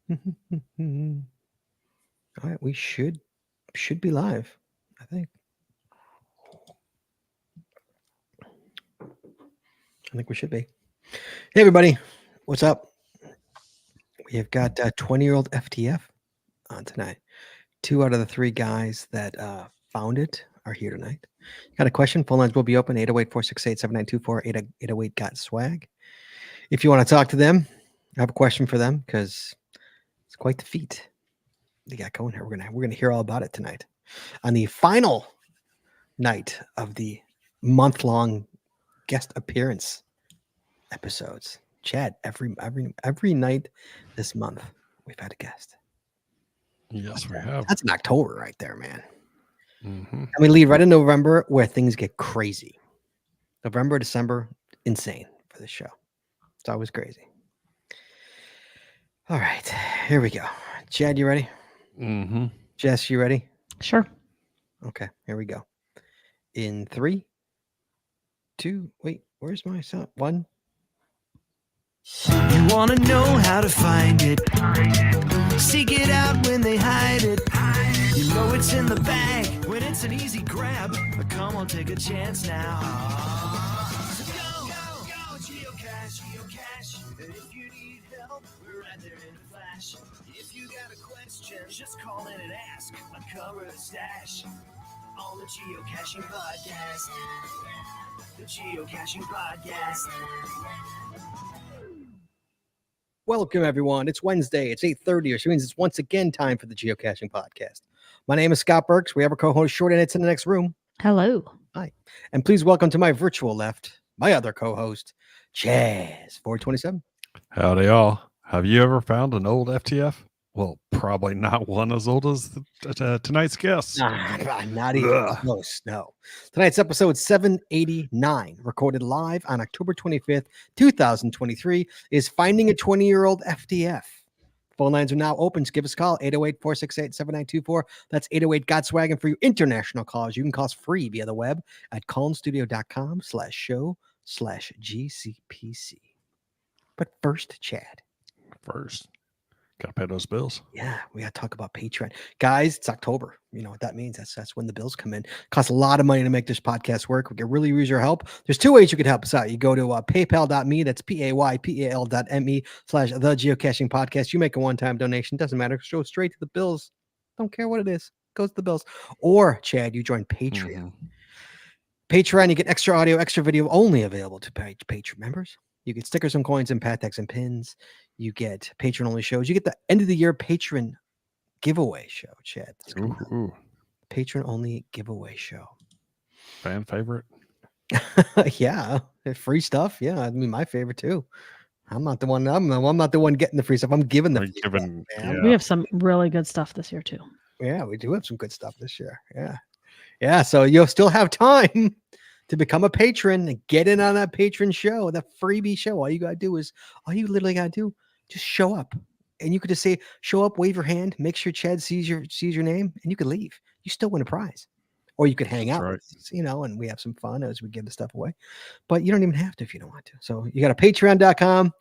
All right, we should be live, I think. I think we should be. Hey, everybody, what's up? We have got 20-year-old FTF on tonight. 2 out of the 3 guys that found it are here tonight. Got a question? Phone lines will be open 808-468-7924, 808-GOT-SWAG. If you want to talk to them, I have a question for them because it's quite the feat they got going here. We're gonna hear all about it tonight on the final night of the month-long guest appearance episodes. Chad, every night this month we've had a guest. Yes, we have. That's in October right there, man. Mm-hmm. And we lead right in November where things get crazy. November, December, insane for this show. It's always crazy. All right, here we go. Chad, you ready? Mm-hmm. Jess, you ready? Sure. Okay, here we go. In 3, 2, wait, where's my sound? 1. You wanna know how to find it. Seek it out when they hide it. You know it's in the bag when it's an easy grab. But come on, take a chance now. Go, geocache, geocache. And if you need help, we're right there in a flash. If you got a question, just call in and ask. Uncover the stash on the Geocaching Podcast. The Geocaching Podcast. Welcome, everyone. It's Wednesday. It's 8:30, which means it's once again time for the Geocaching Podcast. My name is Scott Burks. We have our co-host Short and it's in the next room. Hello. Hi. And please welcome to my virtual left, my other co-host, Chaz 427. Howdy, y'all. Have you ever found an old FTF? Well, probably not one as old as tonight's guest. Not even close. No. Tonight's episode 789, recorded live on October 25th, 2023, is Finding a 20-Year-Old FTF. Phone lines are now open. Just give us a call, 808-468-7924. That's 808-GOT-SWAG. And for your international calls, you can call us free via the web at calmstudio.com/show/GCPC. But first, Chad. First, gotta pay those bills. Yeah, we got to talk about Patreon. Guys, it's October. You know what that means. That's when the bills come in. Costs a lot of money to make this podcast work. We can really use your help. There's 2 ways you can help us out. You go to paypal.me. That's paypal.me/the Geocaching Podcast. You make a one-time donation. Doesn't matter. Go straight to the bills. Don't care what it is. Goes to the bills. Or, Chad, you join Patreon. Patreon, you get extra audio, extra video only available to Patreon members. You get stickers and coins and pat tags and pins. You get patron-only shows. You get the end-of-the-year patron giveaway show, Chad. Patron-only giveaway show. Fan favorite? Yeah, free stuff. Yeah, I mean, my favorite too. I'm not the one getting the free stuff. I'm giving the free stuff, man. Yeah. We have some really good stuff this year too. Yeah, we do have some good stuff this year. Yeah. So you'll still have time to become a patron and get in on that patron show, that freebie show. All you literally gotta do, just show up. And you could just say, show up, wave your hand, make sure Chad sees your name, and you could leave. You still win a prize. Or you could hang out, with us, and we have some fun as we give the stuff away. But you don't even have to if you don't want to. So you got to patreon.com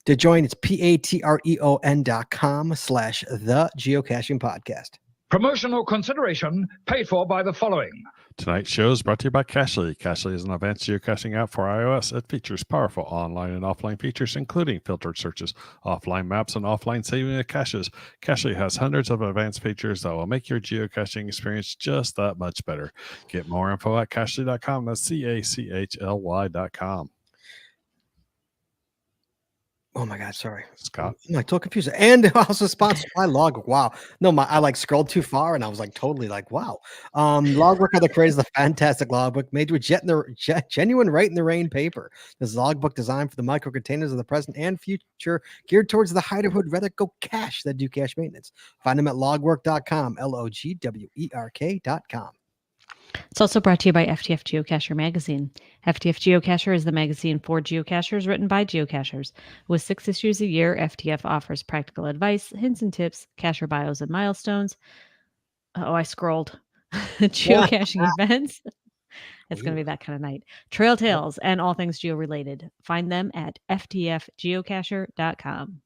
to join. It's patreon.com/the Geocaching Podcast. Promotional consideration paid for by the following. Tonight's show is brought to you by Cachly. Cachly is an advanced geocaching app for iOS. It features powerful online and offline features, including filtered searches, offline maps, and offline saving of caches. Cachly has hundreds of advanced features that will make your geocaching experience just that much better. Get more info at cachly.com. That's CACHLY.com. Oh my God, sorry, Scott. I'm like totally confused. And also sponsored by Logwork. Wow. No, I scrolled too far and I was like totally like, wow. Logwork are the creators of the fantastic logbook made with genuine Right in the Rain paper. This logbook designed for the micro containers of the present and future, geared towards the hider who'd rather go cache than do cache maintenance. Find them at logwork.com, LOGWERK.com. It's also brought to you by FTF Geocacher magazine. FTF Geocacher is the magazine for geocachers written by geocachers. With 6 issues a year, FTF offers practical advice, hints and tips, cacher bios and milestones. Oh, I scrolled. Geocaching events. It's going to be that kind of night. Trail tales and all things geo-related. Find them at ftfgeocacher.com.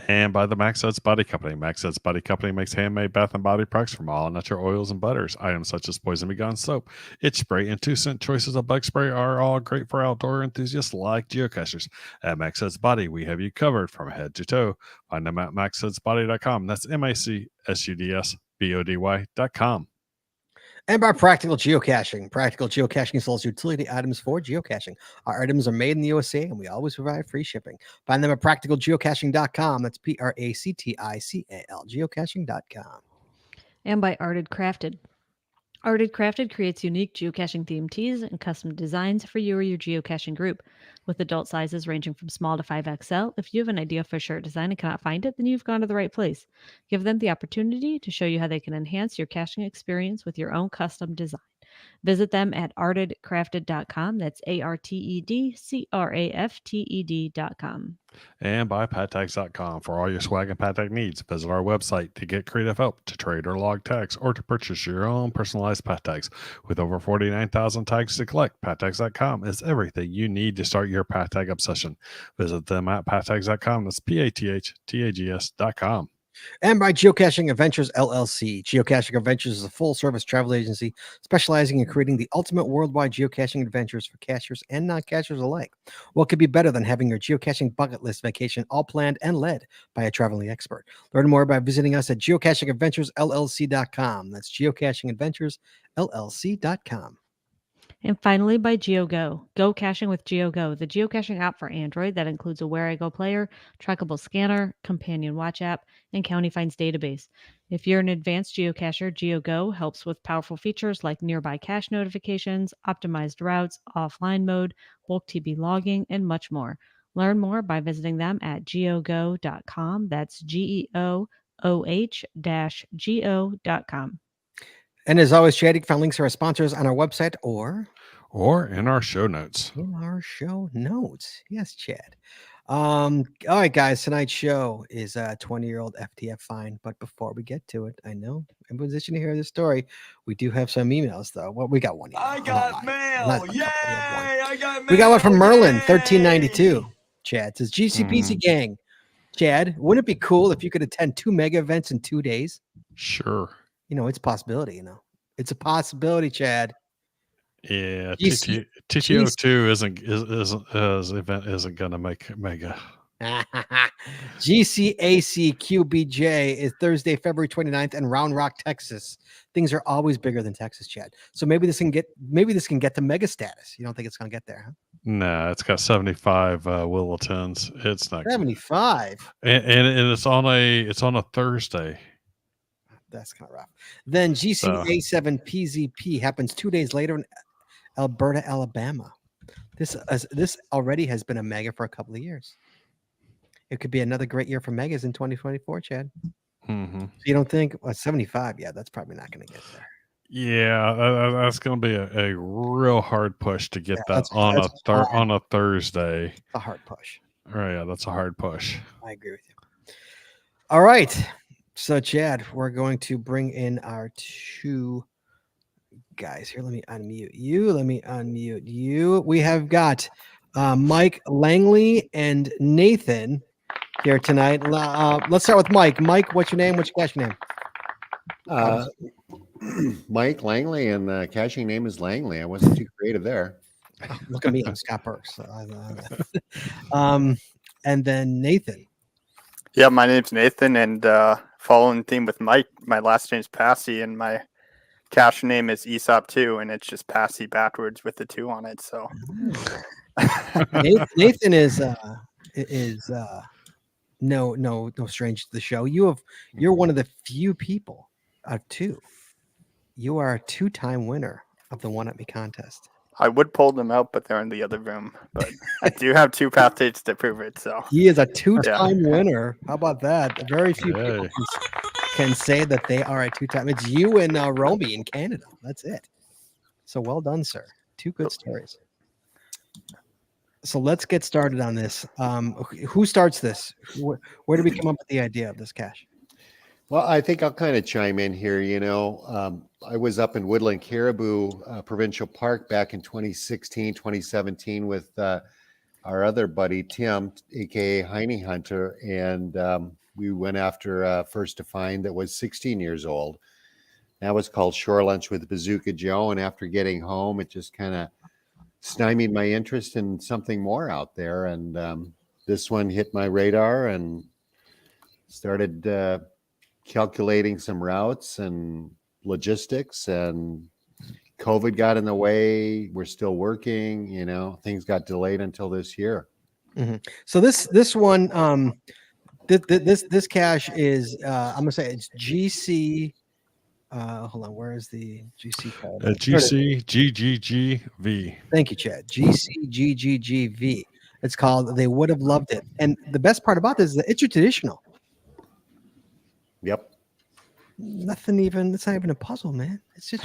And by the Max Ed's Body Company. Max Ed's Body Company makes handmade bath and body products from all natural oils and butters. Items such as Poison Be Gone soap, itch spray, and 2-cent choices of bug spray are all great for outdoor enthusiasts like geocachers. At Max Ed's Body, we have you covered from head to toe. Find them at maxedsbody.com. That's MACSUDSBODY.com. And by Practical Geocaching. Practical Geocaching sells utility items for geocaching. Our items are made in the USA, and we always provide free shipping. Find them at practicalgeocaching.com. That's PRACTICAL, geocaching.com. And by Arted Crafted. Arted Crafted creates unique geocaching themed tees and custom designs for you or your geocaching group. With adult sizes ranging from small to 5XL, if you have an idea for a shirt design and cannot find it, then you've gone to the right place. Give them the opportunity to show you how they can enhance your caching experience with your own custom design. Visit them at artedcrafted.com. That's ARTEDCRAFTED.com. And by pattags.com for all your swag and pat tag needs. Visit our website to get creative help, to trade or log tags, or to purchase your own personalized pat tags. With over 49,000 tags to collect, pattags.com is everything you need to start your pat tag obsession. Visit them at pattags.com. That's PATHTAGS.com. And by Geocaching Adventures LLC. Geocaching Adventures is a full-service travel agency specializing in creating the ultimate worldwide geocaching adventures for cachers and non-cachers alike. What could be better than having your geocaching bucket list vacation all planned and led by a traveling expert? Learn more by visiting us at geocachingadventuresllc.com. That's geocachingadventuresllc.com. And finally, by GeoGo. Go caching with GeoGo, the geocaching app for Android that includes a Where I Go player, trackable scanner, companion watch app, and County Finds database. If you're an advanced geocacher, GeoGo helps with powerful features like nearby cache notifications, optimized routes, offline mode, bulk TB logging, and much more. Learn more by visiting them at geogo.com. That's GEOOH-GO.com. And as always, Chad, you can find links to our sponsors on our website or in our show notes. in our show notes. Yes, Chad. All right, guys. Tonight's show is a 20-year-old FTF find. But before we get to it, I know in position to hear this story. We do have some emails, though. Well, we got one. Email. I got mail. Yay! I got mail. We got one from Merlin, Yay! 1392. Chad says, GCPC gang. Chad, wouldn't it be cool if you could attend 2 mega events in 2 days? Sure. It's a possibility, It's a possibility, Chad. Yeah, GC TTO2 isn't gonna make mega. GCAC QBJ is Thursday, February 29th in Round Rock, Texas. Things are always bigger than Texas, Chad. So maybe this can get to mega status. You don't think it's gonna get there, huh? Nah, it's got 75 Willetons. It's not 75. and it's on a Thursday. That's kind of rough. Then GCA7 PZP happens 2 days later in Alberta, Alabama. This already has been a mega for a couple of years. It could be another great year for megas in 2024, Chad. Mm-hmm. So you don't think 75? Yeah, that's probably not going to get there. Yeah, that's going to be a real hard push to get that on a Thursday. It's a hard push. Oh, yeah, that's a hard push. I agree with you. All right. So, Chad, we're going to bring in our 2 guys here. Let me unmute you. We have got Mike Langley and Nathan here tonight. Let's start with Mike. Mike, what's your name? What's your cache name? Mike Langley, and the caching name is Langley. I wasn't too creative there. Oh, look at me. I'm Scott Burks. And then Nathan. Yeah, my name's Nathan, and following theme with Mike, my last name's Passy, and my cache name is Aesop2, and it's just Passy backwards with the 2 on it. So Nathan is no stranger to the show. You're one of the few people out of 2. You are a 2-time winner of the One Up Me contest. I would pull them out, but they're in the other room. But I do have 2 path dates to prove it. So he is a 2-time winner. How about that? Very few people can say that they are a 2-time. It's you and Romy in Canada. That's it. So well done, sir. 2 good stories. So let's get started on this. Who starts this? Where did we come up with the idea of this cache? Well, I think I'll kind of chime in here. I was up in Woodland Caribou Provincial Park back in 2016, 2017 with our other buddy, Tim, aka Heine Hunter, and we went after first to find that was 16 years old. That was called Shore Lunch with Bazooka Joe. And after getting home, it just kind of stymied my interest in something more out there. And this one hit my radar and started calculating some routes and logistics, and COVID got in the way. We're still working, things got delayed until this year. So this one, this cache is I'm gonna say it's GC. Hold on, where is the GC code? GCGGGV. Thank you, Chad. GCGGGV. It's called They Would Have Loved It. And the best part about this is that it's your traditional. Yep. It's not even a puzzle, man. It's just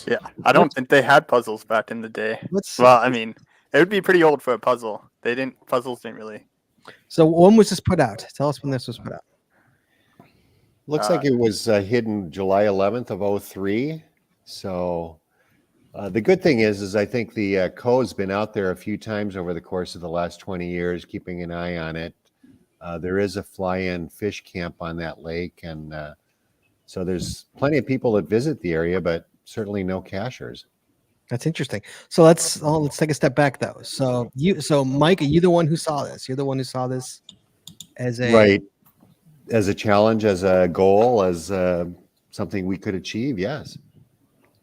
Yeah, I don't think they had puzzles back in the day. Well, I mean, it would be pretty old for a puzzle. Puzzles didn't really. So when was this put out? Tell us when this was put out. Looks like it was hidden July 11th of 03. So the good thing is I think the code's been out there a few times over the course of the last 20 years, keeping an eye on it. There is a fly-in fish camp on that lake, and so there's plenty of people that visit the area, but certainly no cachers. That's interesting. So let's take a step back though. So Mike, are you the one who saw this? You're the one who saw this as a as a challenge, as a goal, as something we could achieve. Yes.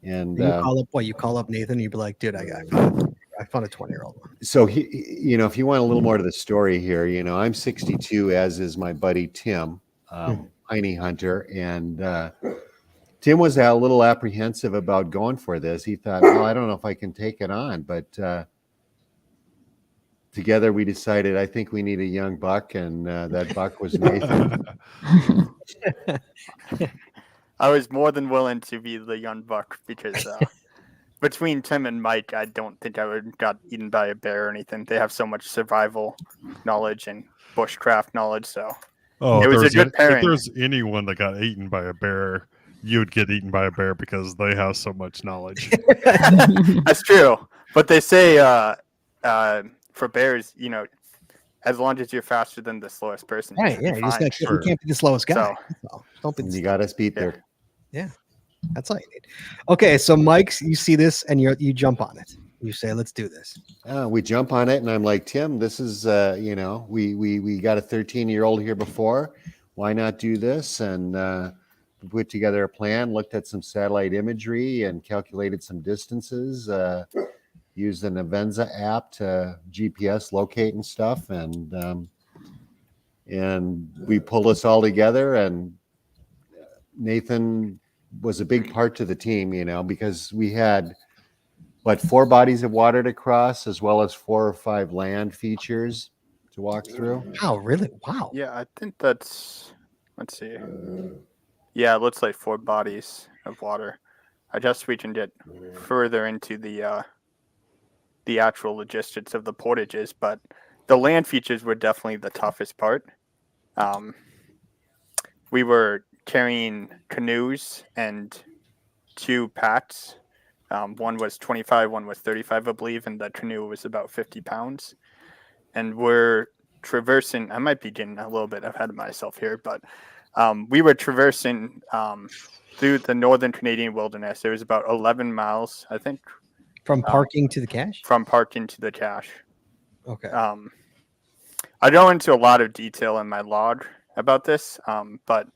And you call up Nathan, you'd be like, dude, I found a 20-year-old one. So if you want a little more to the story here, I'm 62, as is my buddy Tim, Heine Hunter, and Tim was a little apprehensive about going for this. He thought, well, I don't know if I can take it on, but together we decided I think we need a young buck, and that buck was Nathan. I was more than willing to be the young buck because between Tim and Mike, I don't think I would got eaten by a bear or anything. They have so much survival knowledge and bushcraft knowledge, so it was a good pairing. If there's anyone that got eaten by a bear, you would get eaten by a bear because they have so much knowledge. That's true, but they say for bears, as long as you're faster than the slowest person, right? Yeah, you can't be the slowest guy. So, don't be. You got us beat there. Yeah, that's all you need. Okay, so Mike, you see this and you jump on it. You say, "Let's do this." We jump on it, and I'm like, Tim, this is we got a 13-year-old here before. Why not do this? And we put together a plan, looked at some satellite imagery, and calculated some distances. Used an Avenza app to GPS locate and stuff, and we pulled us all together. And Nathan was a big part to the team, because we had 4 bodies of water to cross, as well as 4 or 5 land features to walk through. Oh, really? Wow. Yeah, I think that's. Let's see. Yeah, it looks like 4 bodies of water. I guess we can get further into the actual logistics of the portages, but the land features were definitely the toughest part. We were carrying canoes and 2 packs. One was 25, one was 35, I believe, and the canoe was about 50 pounds. And we're traversing, I might be getting a little bit ahead of myself here, but we were traversing through the northern Canadian wilderness. It was about 11 miles, I think. From parking to the cache? From parking to the cache. Okay. I go into a lot of detail in my log about this, but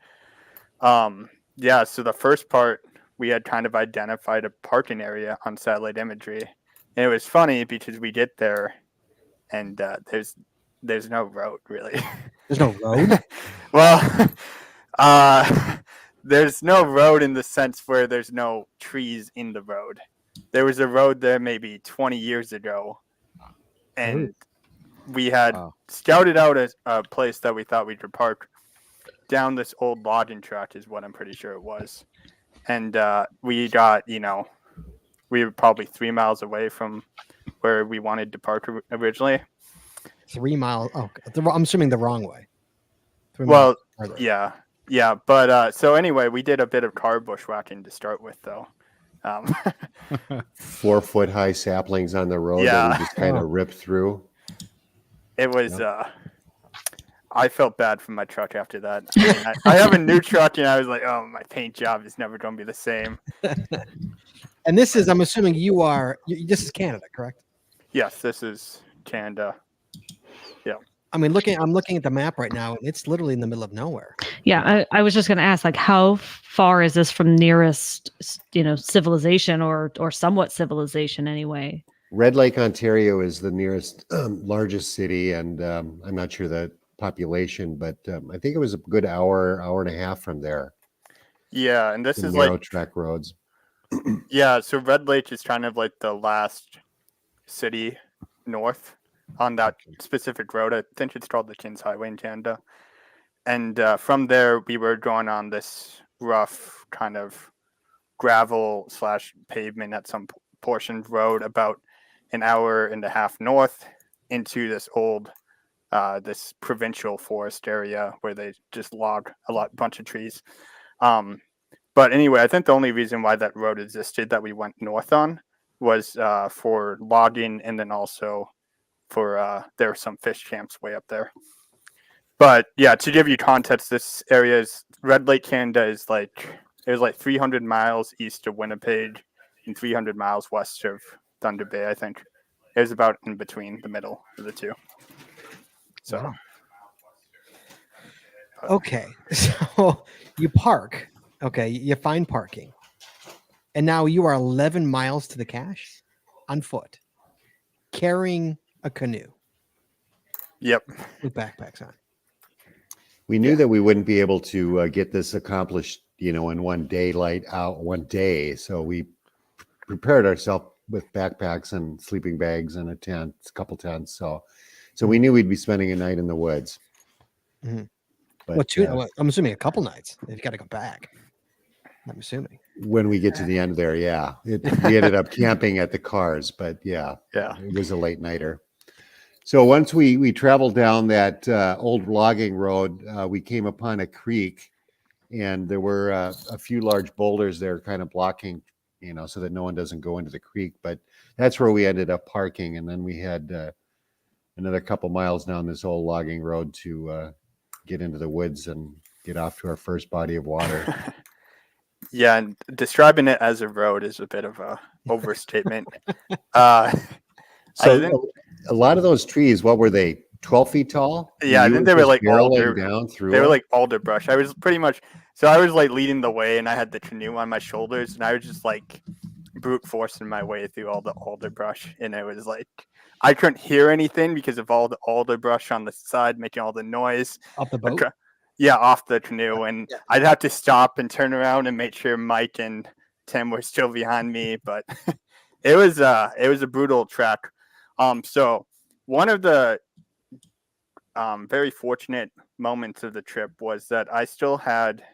yeah, so the first part, we had kind of identified a parking area on satellite imagery. And it was funny because we get there and there's no road, really. There's no road? Well, there's no road in the sense where there's no trees in the road. There was a road there maybe 20 years ago, and we had scouted out a place that we thought we could park down this old logging track is what I'm pretty sure it was. And we got, we were probably 3 miles away from where we wanted to park originally. 3 miles. Oh, I'm assuming the wrong way. Well, yeah. But so anyway, we did a bit of car bushwhacking to start with, though. Um, 4-foot high saplings on the road that Yeah. we just kind of ripped through. it was. I felt bad for my truck after that. I mean, I have a new truck, and I was like, "Oh, my paint job is never going to be the same." And this is, I'm assuming this is Canada, correct? Yes, this is Canada. I mean, I'm looking at the map right now, and it's literally in the middle of nowhere. Yeah, I was just going to ask, like, how far is this from nearest, civilization or somewhat civilization anyway? Red Lake, Ontario is the nearest largest city, and I'm not sure the population, but I think it was a good hour and a half from there. Yeah, and this The is narrow like track roads. Yeah, so Red Lake is kind of like the last city north on that specific road. I think it's called the Kings Highway in Canada. And from there, we were going on this rough kind of gravel / pavement at some portion road about an hour and a half north into this old, this provincial forest area where they just log bunch of trees. But anyway, I think the only reason why that road existed that we went north on was for logging, and then also for there are some fish camps way up there. But yeah, to give you context, this area is Red Lake, Canada is like 300 miles east of Winnipeg and 300 miles west of Thunder Bay. I think it was about in between the middle of the two. So Wow. Okay, so you park. Okay, you find parking, and now you are 11 miles to the cache on foot, carrying a canoe yep. with backpacks on. We knew that we wouldn't be able to get this accomplished, in one day. So we prepared ourselves with backpacks and sleeping bags and a couple tents. So we knew we'd be spending a night in the woods. Mhm. But I'm assuming a couple nights. You've got to go back. I'm assuming. when we get to the end there, yeah, we ended up camping at the cars, but yeah, it was a late nighter. So once we traveled down that old logging road, we came upon a creek, and there were a few large boulders there kind of blocking, so that no one doesn't go into the creek. But that's where we ended up parking. And then we had another couple miles down this old logging road to get into the woods and get off to our first body of water. Yeah, and describing it as a road is a bit of a overstatement. I So think- a lot of those trees, what were they? 12 feet tall? Yeah, I You think were they were just like barreling alder. down through. They were them? like alder brush. I was like leading the way, and I had the canoe on my shoulders, and I was just like brute forcing my way through all the alder brush, and it was like I couldn't hear anything because of all the alder brush on the side making all the noise. Off the boat? Yeah, off the canoe, and I'd have to stop and turn around and make sure Mike and Tim were still behind me. But it was a brutal trek. So one of the very fortunate moments of the trip was that I still had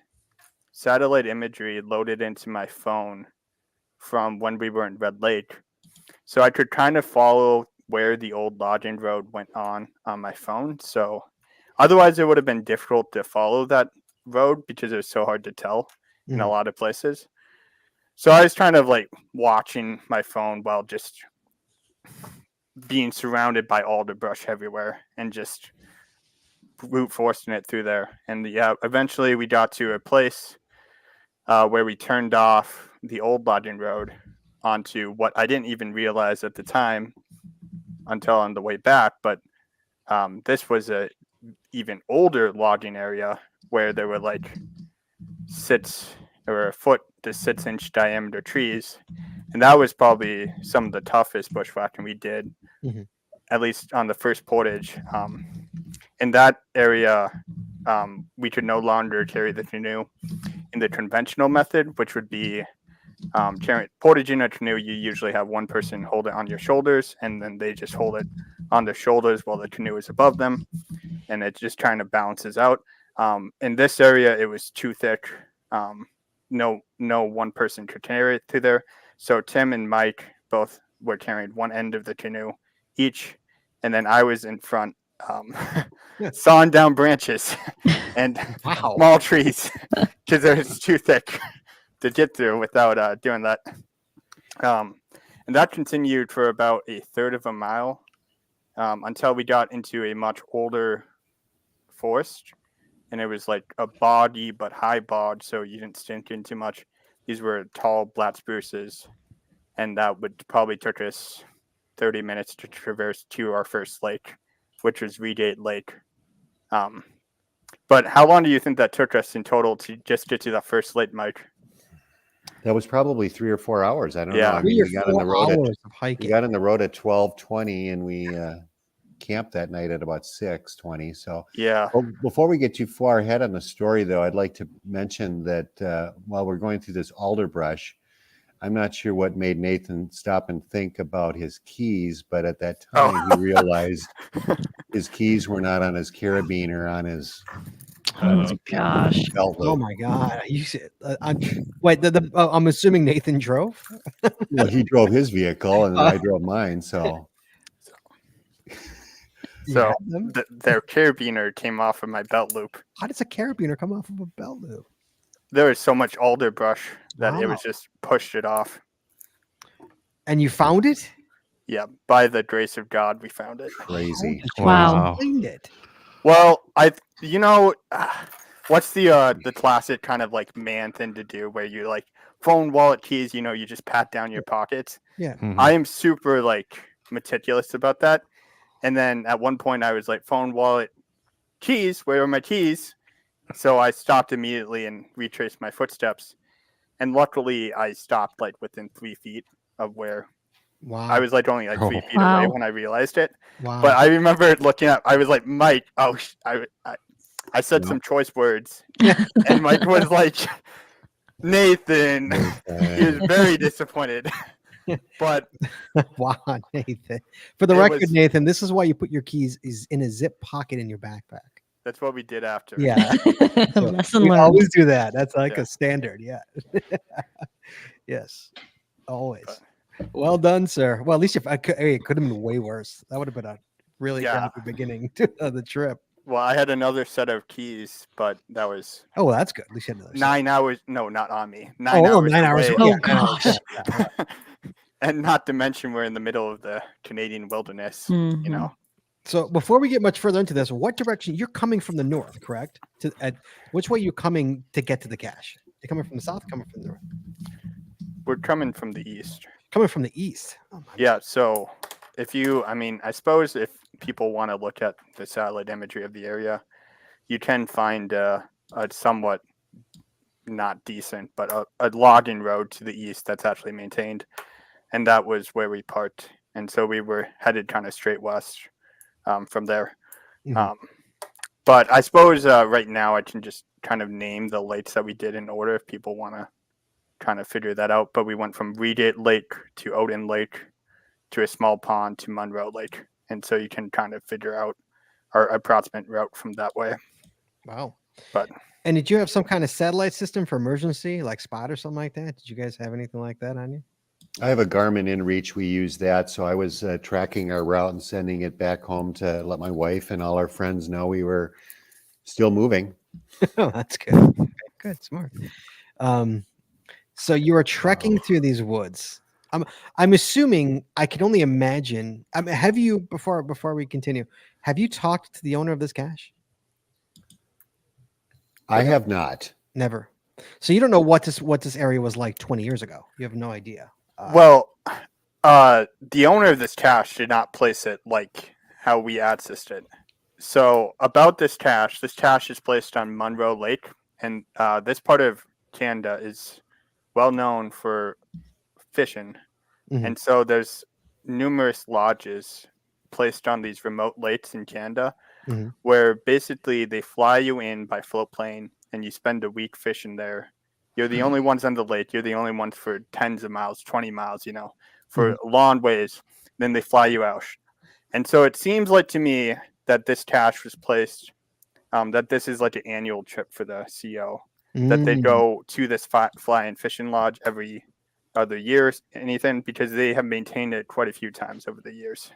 satellite imagery loaded into my phone from when we were in Red Lake, so I could kind of follow where the old logging road went on my phone. So otherwise, it would have been difficult to follow that road because it was so hard to tell in a lot of places. So I was kind of like watching my phone while just being surrounded by alder brush everywhere and just brute forcing it through there. And yeah, eventually we got to a place where we turned off the old logging road onto what I didn't even realize at the time until on the way back. But this was a even older logging area where there were like 6 or a foot to 6 inch diameter trees. And that was probably some of the toughest bushwhacking we did, at least on the first portage. In that area, we could no longer carry the canoe in the conventional method, which would be portage in a canoe. You usually have one person hold it on your shoulders, and then they just hold it on their shoulders while the canoe is above them, and it just kind of balances out. In this area, it was too thick. No one person could carry it through there. So Tim and Mike both were carrying one end of the canoe each, and then I was in front, sawing down branches and small trees because it was too thick to get through without doing that. And that continued for about a third of a mile until we got into a much older forest. And it was like a boggy but high bog, so you didn't stink in too much. These were tall black spruces, and that would probably took us 30 minutes to traverse to our first lake, which was Redate Lake. But how long do you think that took us in total to just get to that first lake, Mike? That was probably 3 or 4 hours. I don't know. Yeah. I mean, 3 or 4 hours of we hiking. got on the road at 12:20, and we camped that night at about 6:20. So Yeah. well, before we get too far ahead on the story, though, I'd like to mention that while we're going through this alder brush, I'm not sure what made Nathan stop and think about his keys, but at that time he realized his keys were not on his carabiner, on his Oh my gosh. belt Oh loop. my God! You said, wait. I'm assuming Nathan drove. Well, he drove his vehicle and I drove mine. So You So had them? their carabiner came off of my belt loop. How does a carabiner come off of a belt loop? There was so much alder brush that it Wow. was just pushed it off. And you found it? Yeah, by the grace of God, we found it. crazy. Wow. Find it. Well, what's the classic kind of like man thing to do where you like phone, wallet, keys, you just pat down your pockets. Yeah. Mhm. I am super like meticulous about that. And then at one point I was like, phone, wallet, keys, where are my keys? So I stopped immediately and retraced my footsteps. And luckily I stopped like within 3 feet of where Wow. I was like only like 3 Oh. feet away Wow. when I realized it. Wow. But I remember looking up, I was like, Mike, I said Yeah. some choice words. And Mike was like, Nathan. He was very disappointed. But Wow, Nathan. For the It record, was- Nathan, this is why you put your keys is in a zip pocket in your backpack. that's what we did after. Yeah. Lesson We learned. always do that. That's like Yeah. a standard. Yeah. Yes. Always. Well done, sir. Well, at least if it could have been way worse. That would have been a really Yeah. crappy beginning to the trip. Well, I had another set of keys, but that was Oh, well, that's good. At least you had another set. 9 hours. No, not on me. Oh, 9 hours. 9 hours. away. Oh, Yeah, 9 hours. gosh. Yeah. And not to mention, we're in the middle of the Canadian wilderness. Mhm. So before we get much further into this, what direction you're coming from the north, correct? Which way you coming to get to the cache? You're coming from the south, coming from the north? We're coming from the east. Coming from the east. Oh my Yeah. So I suppose if people want to look at the satellite imagery of the area, you can find a somewhat not decent, but a logging road to the east that's actually maintained. And that was where we parked. And so we were headed kind of straight west from there. Mhm. But I suppose right now I can just kind of name the lakes that we did in order if people want to kind of figure that out. But we went from Redate Lake to Odin Lake to a small pond to Munro Lake. And so you can kind of figure out our approximate route from that way. Wow. But And did you have some kind of satellite system for emergency, like Spot or something like that? Did you guys have anything like that on you? I have a Garmin InReach. We use that. So I was tracking our route and sending it back home to let my wife and all our friends know we were still moving. Oh, that's good. Okay, good, smart. So you are trekking through these woods. I'm assuming, I can only imagine. Have you before we continue? Have you talked to the owner of this cache? I have not. Never. So you don't know what this area was like 20 years ago. You have no idea. The owner of this cache did not place it like how we accessed it. So about this cache is placed on Munro Lake, and this part of Canada is well known for fishing. Mhm. And so there's numerous lodges placed on these remote lakes in Canada Mhm. where basically they fly you in by float plane and you spend a week fishing there. You're the only ones on the lake. You're the only ones for tens of miles, 20 miles, for long ways. Then they fly you out. And so it seems like to me that this cache was placed, that this is like an annual trip for the CO, that they Mm. go to this fly and fishing lodge every other year, anything, because they have maintained it quite a few times over the years.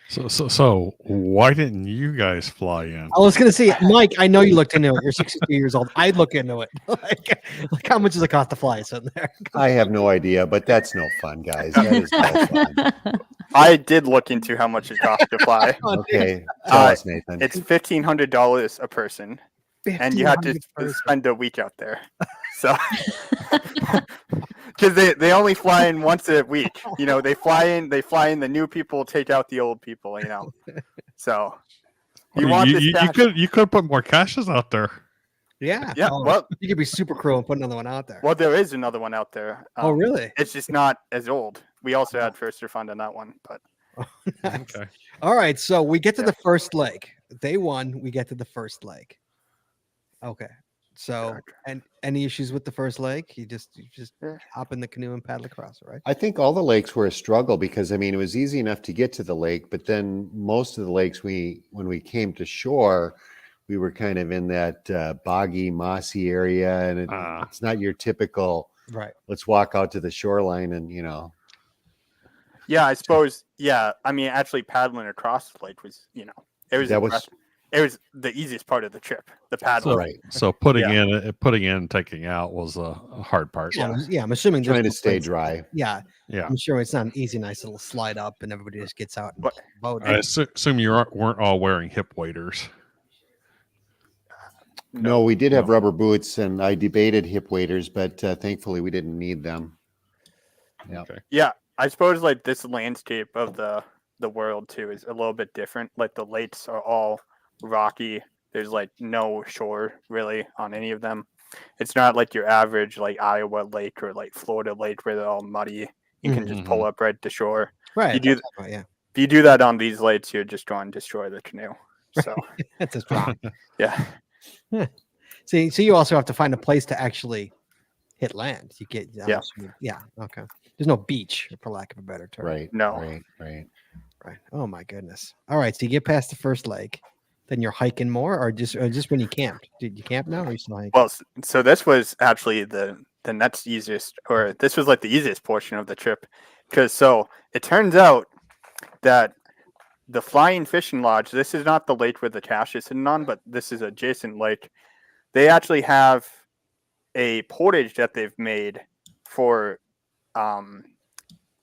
So why didn't you guys fly in? I was gonna say, Mike, I know you looked into it. You're 62 years old. I'd look into it. like how much does it cost to fly something there? I have no idea, but that's no fun, guys. That is no fun. I did look into how much it costs to fly. Okay, tell us, Nathan. It's $1,500 a person, and you have to 1,500 spend a week out there. So, because they only fly in once a week. You know, they fly in. The new people, take out the old people. You know, so you want this cash? You could put more caches out there. Yeah. Yeah. Oh, Well, you could be super cruel and put another one out there. well, there is another one out there. Oh, really? It's just not as old. We also had first refund on that one, but Nice. Okay. All right. So we get to Yeah. the first lake. Day one, we get to the first lake. Okay. So, Gotcha. and any issues with the first lake? You just Yeah. hop in the canoe and paddle across, right? I think all the lakes were a struggle because I mean it was easy enough to get to the lake, but then most of the lakes when we came to shore, we were kind of in that boggy, mossy area, and it's not your typical. Right. Let's walk out to the shoreline, and yeah, I suppose. Yeah, I mean, actually paddling across the lake was, That was- it was the easiest part of the trip. The paddle. right. So putting in and taking out was a hard part. Yeah. I'm assuming there's Trying to no stay place- dry. Yeah. Yeah. I'm sure it's not an easy, nice little slide up and everybody just gets out and But- boat. I assume you weren't all wearing hip waders. No, we did have rubber boots, and I debated hip waders, but thankfully we didn't need them. Yeah. Okay. Yeah, I suppose like this landscape of the world too is a little bit different. Like the lakes are all rocky. There's like no shore really on any of them. It's not like your average like Iowa lake or like Florida lake where they're all muddy. You can just pull up right to shore. Right. You do Yeah. If you do that on these lakes, you're just going to destroy the canoe. So That's just wrong. yeah. See, so you also have to find a place to actually hit land. You get, Yeah. Yeah. Okay. There's no beach, for lack of a better term. Right. No. Right. Right. Oh my goodness. All right. So you get past the first lake, then you're hiking more, or just when you camped. Did you camp now, or you still hiking? Well, so this was actually the next easiest, or this was like the easiest portion of the trip, because so it turns out that the Flying Fishing Lodge, this is not the lake where the cache is sitting on, but this is adjacent lake. They actually have a portage that they've made for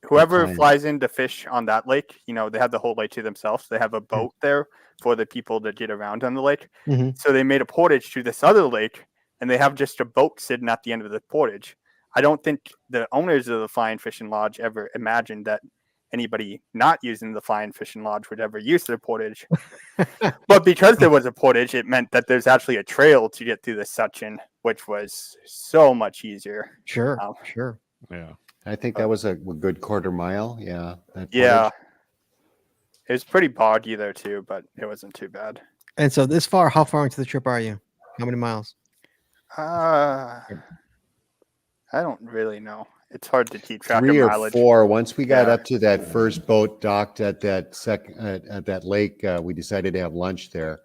whoever Fine. flies in to fish on that lake. You know, they have the whole lake to themselves. They have a boat there for the people to get around on the lake. Mhm. So they made a portage to this other lake, and they have just a boat sitting at the end of the portage. I don't think the owners of the Flying Fishing Lodge ever imagined that anybody not using the Flying Fishing Lodge would ever use their portage. But because there was a portage, it meant that there's actually a trail to get through the section, which was so much easier. Sure. Oh. Sure. Yeah. I think that was a good quarter mile. Yeah. that Yeah. portage. It was pretty boggy there too, but it wasn't too bad. And so this far, how far into the trip are you? How many miles? I don't really know. It's hard to keep track 3 of or mileage. 4. Once we got Yeah. up to that first boat docked at that at that lake, we decided to have lunch there.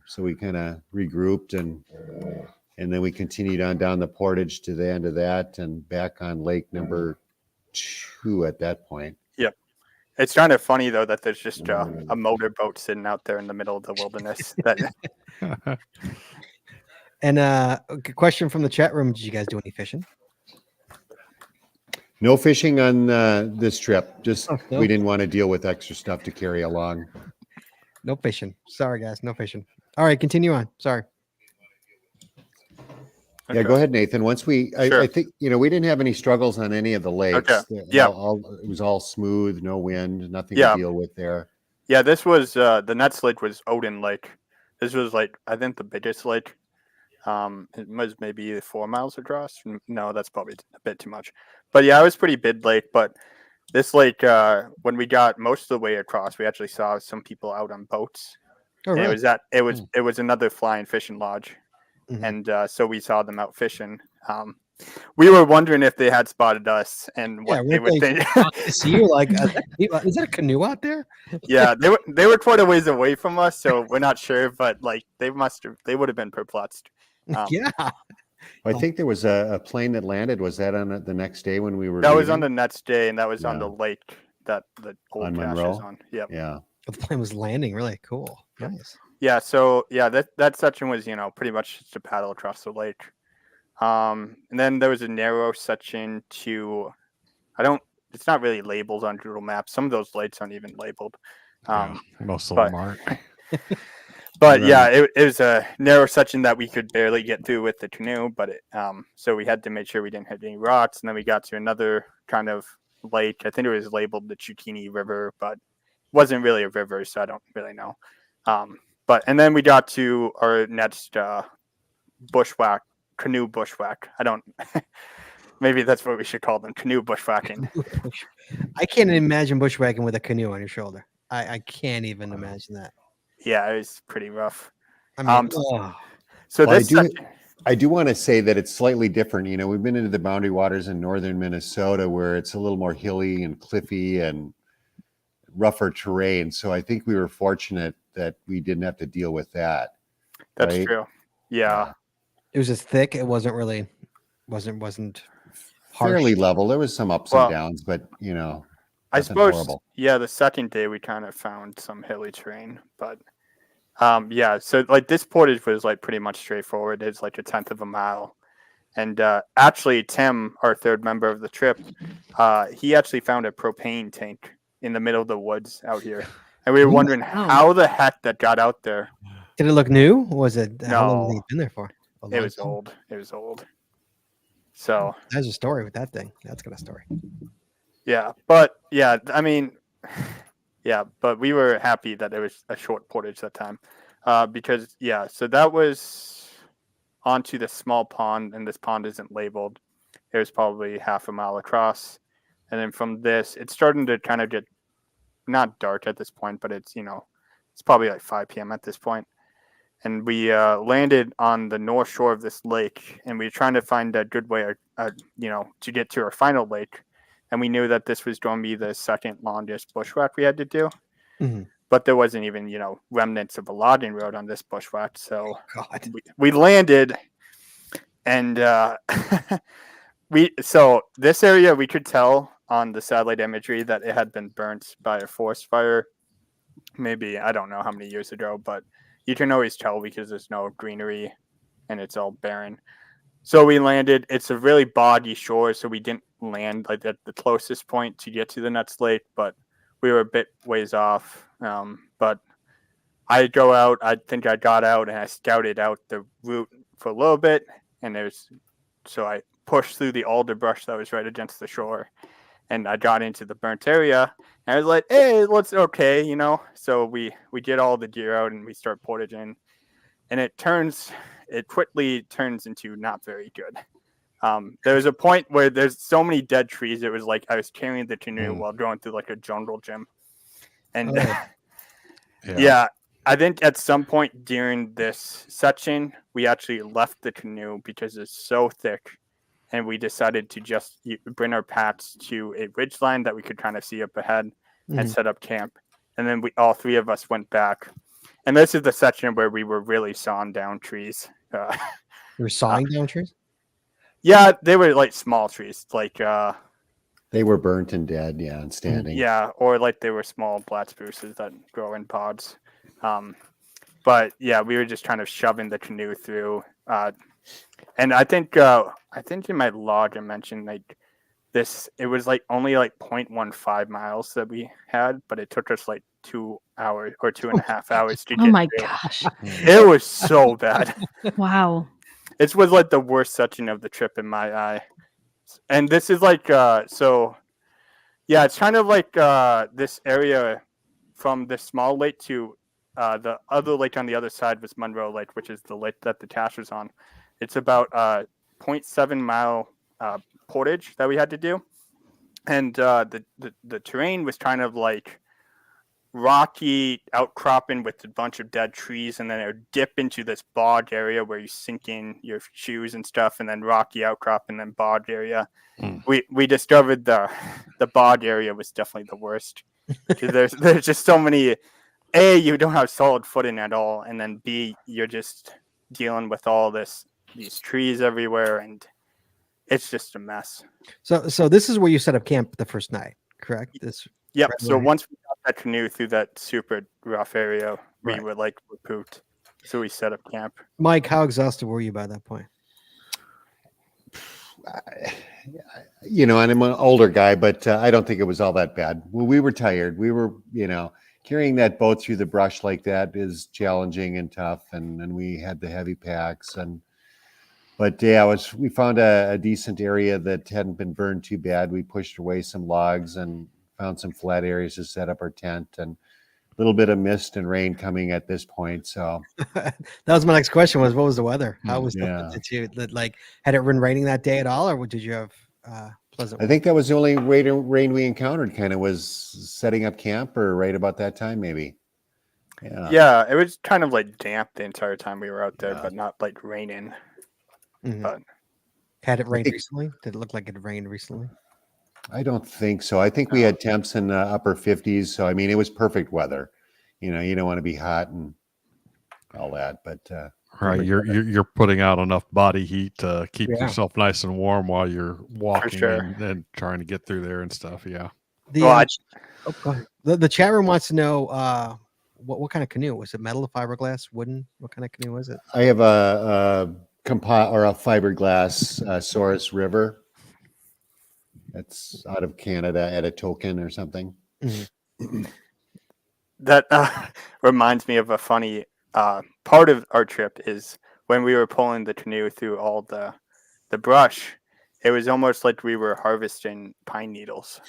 So we kind of regrouped and then we continued on down the portage to the end of that and back on lake number 2 at that point. Yep. It's kind of funny though that there's just a motorboat sitting out there in the middle of the wilderness. That And a question from the chat room: did you guys do any fishing? No fishing on this trip. Just Oh, no. we didn't want to deal with extra stuff to carry along. No fishing. Sorry, guys. No fishing. All right, continue on. Sorry. Yeah, go ahead, Nathan. Once Sure. I think we didn't have any struggles on any of the lakes. Okay. Yeah. It was all smooth, no wind, nothing Yeah. to deal with there. Yeah, this was the next lake was Odin Lake. This was like I think the biggest lake. It was maybe 4 miles across. No, that's probably a bit too much. But yeah, it was pretty big lake. But this lake, when we got most of the way across, we actually saw some people out on boats. Oh, And really? it was another Flying Fishing Lodge, Mhm. and so we saw them out fishing. We were wondering if they had spotted us and what they would think. See you like, is that a canoe out there? Yeah, they were quite a ways away from us, so we're not sure. But like they would have been perplexed. Yeah. I think there was a plane that landed. Was that on the next day when we were? That was on leaving? the next day, and that was on Yeah. the lake that the old On cache is Monroe? on. Yep. Yeah. The plane was landing. Really cool. Nice. Yeah. So yeah, that section was pretty much just a paddle across the lake. And then there was a narrow section to, it's not really labeled on Google Maps. Some of those lakes aren't even labeled. Most of but- them aren't. But Right. yeah, it was a narrow section that we could barely get through with the canoe. But so we had to make sure we didn't hit any rocks. And then we got to another kind of lake. I think it was labeled the Chutini River, but wasn't really a river, so I don't really know. And then we got to our next canoe bushwhack. I don't. Maybe that's what we should call them, canoe bushwhacking. I can't imagine bushwhacking with a canoe on your shoulder. I can't even imagine that. Yeah, it was pretty rough. I mean, So Well, this I do want to say that it's slightly different. We've been into the boundary waters in northern Minnesota where it's a little more hilly and cliffy and rougher terrain. So I think we were fortunate that we didn't have to deal with that. that's right? true. Yeah. it was just thick. It wasn't really, wasn't harsh. Fairly level. There was some ups Well, and downs, but I nothing suppose, horrible. yeah, the second day we kind of found some hilly terrain, but yeah, so like this portage was like pretty much straightforward. It's like 1/10 of a mile. And actually, Tim, our third member of the trip, he actually found a propane tank in the middle of the woods out here. And we were wondering how the heck that got out there. Did it look new? Was it? How long had No. it been there for? A It long was time? old. It was old. So There's a story with that thing. That's got a story. yeah, but yeah, I mean, yeah, but we were happy that it was a short portage that time, because yeah, so that was onto the small pond, and this pond isn't labeled. It was probably half a mile across, and then from this, it's starting to kind of get not dark at this point, but it's it's probably like 5 p.m. at this point. And we landed on the north shore of this lake, and we were trying to find a good way, to get to our final lake. And we knew that this was going to be the second longest bushwhack we had to do. Mhm. But there wasn't even, remnants of a logging road on this bushwhack. So God. we landed, and so this area, we could tell on the satellite imagery that it had been burnt by a forest fire. Maybe, I don't know how many years ago, but you can always tell because there's no greenery and it's all barren. So we landed. It's a really boggy shore, so we didn't land like at the closest point to get to the next lake, but we were a bit ways off. But I go out. I think I got out and I scouted out the route for a little bit, and so I pushed through the alder brush that was right against the shore, and I got into the burnt area. And I was like, "Hey, it looks okay," So we get all the gear out and we start portaging, and it quickly turns into not very good. There was a point where there's so many dead trees. It was like I was carrying the canoe while going through like a jungle gym. And yeah, I think at some point during this section, we actually left the canoe because it's so thick. And we decided to just bring our packs to a ridgeline that we could kind of see up ahead and set up camp. And then all three of us went back. And this is the section where we were really sawing down trees. You were sawing down trees? Yeah, they were like small trees, like They were burnt and dead, and standing. yeah, or like they were small black spruces that grow in pods. But yeah, we were just kind of shoving the canoe through. And I think in my log I mentioned like this. It was like only like 0.15 miles that we had, but it took us like 2 hours or 2.5 hours to get. Oh my through. gosh. It was so bad. Wow. It was like the worst section of the trip in my eye. And this is like so yeah, it's kind of like this area from the small lake to the other lake on the other side was Monroe Lake, which is the lake that the cache was on. It's about 0.7 mile portage that we had to do. And the terrain was kind of like rocky outcropping with a bunch of dead trees, and then it would dip into this bog area where you sink in your shoes and stuff, and then rocky outcrop and then bog area. We discovered the bog area was definitely the worst because there's just so many. A, you don't have solid footing at all, and then B, you're just dealing with all these trees everywhere, and it's just a mess. So this is where you set up camp the first night, correct? Yep. Right So away? once we got that canoe through that super rough area, we Right. were like we're pooped. So we set up camp. Mike, how exhausted were you by that point? And I'm an older guy, but I don't think it was all that bad. We were tired. We were, carrying that boat through the brush like that is challenging and tough. And we had the heavy packs but yeah, we found a decent area that hadn't been burned too bad. We pushed away some logs and found some flat areas to set up our tent, and a little bit of mist and rain coming at this point. So That was my next question was, what was the weather? How was the yeah. altitude? Like, had it been raining that day at all, or did you have pleasant I think that was the only rain we encountered, kind of was setting up camp or right about that time, maybe. Yeah, it was kind of like damp the entire time we were out there, Yeah. but not like raining. Mhm. But Had it rained think- recently? Did it look like it had rained recently? I don't think so. I think we had temps in the upper 50s. So, I mean, it was perfect weather. You don't want to be hot and all that, but Right, Perfect you're putting out enough body heat to keep Yeah. yourself nice and warm while you're walking sure. and trying to get through there and stuff. Yeah. The, Well, go ahead. The chat room wants to know what kind of canoe was it? Metal, fiberglass, wooden? What kind of canoe was it? I have a fiberglass Saurus River. That's out of Canada at a token or something. that reminds me of a funny part of our trip is when we were pulling the canoe through all the brush. It was almost like we were harvesting pine needles.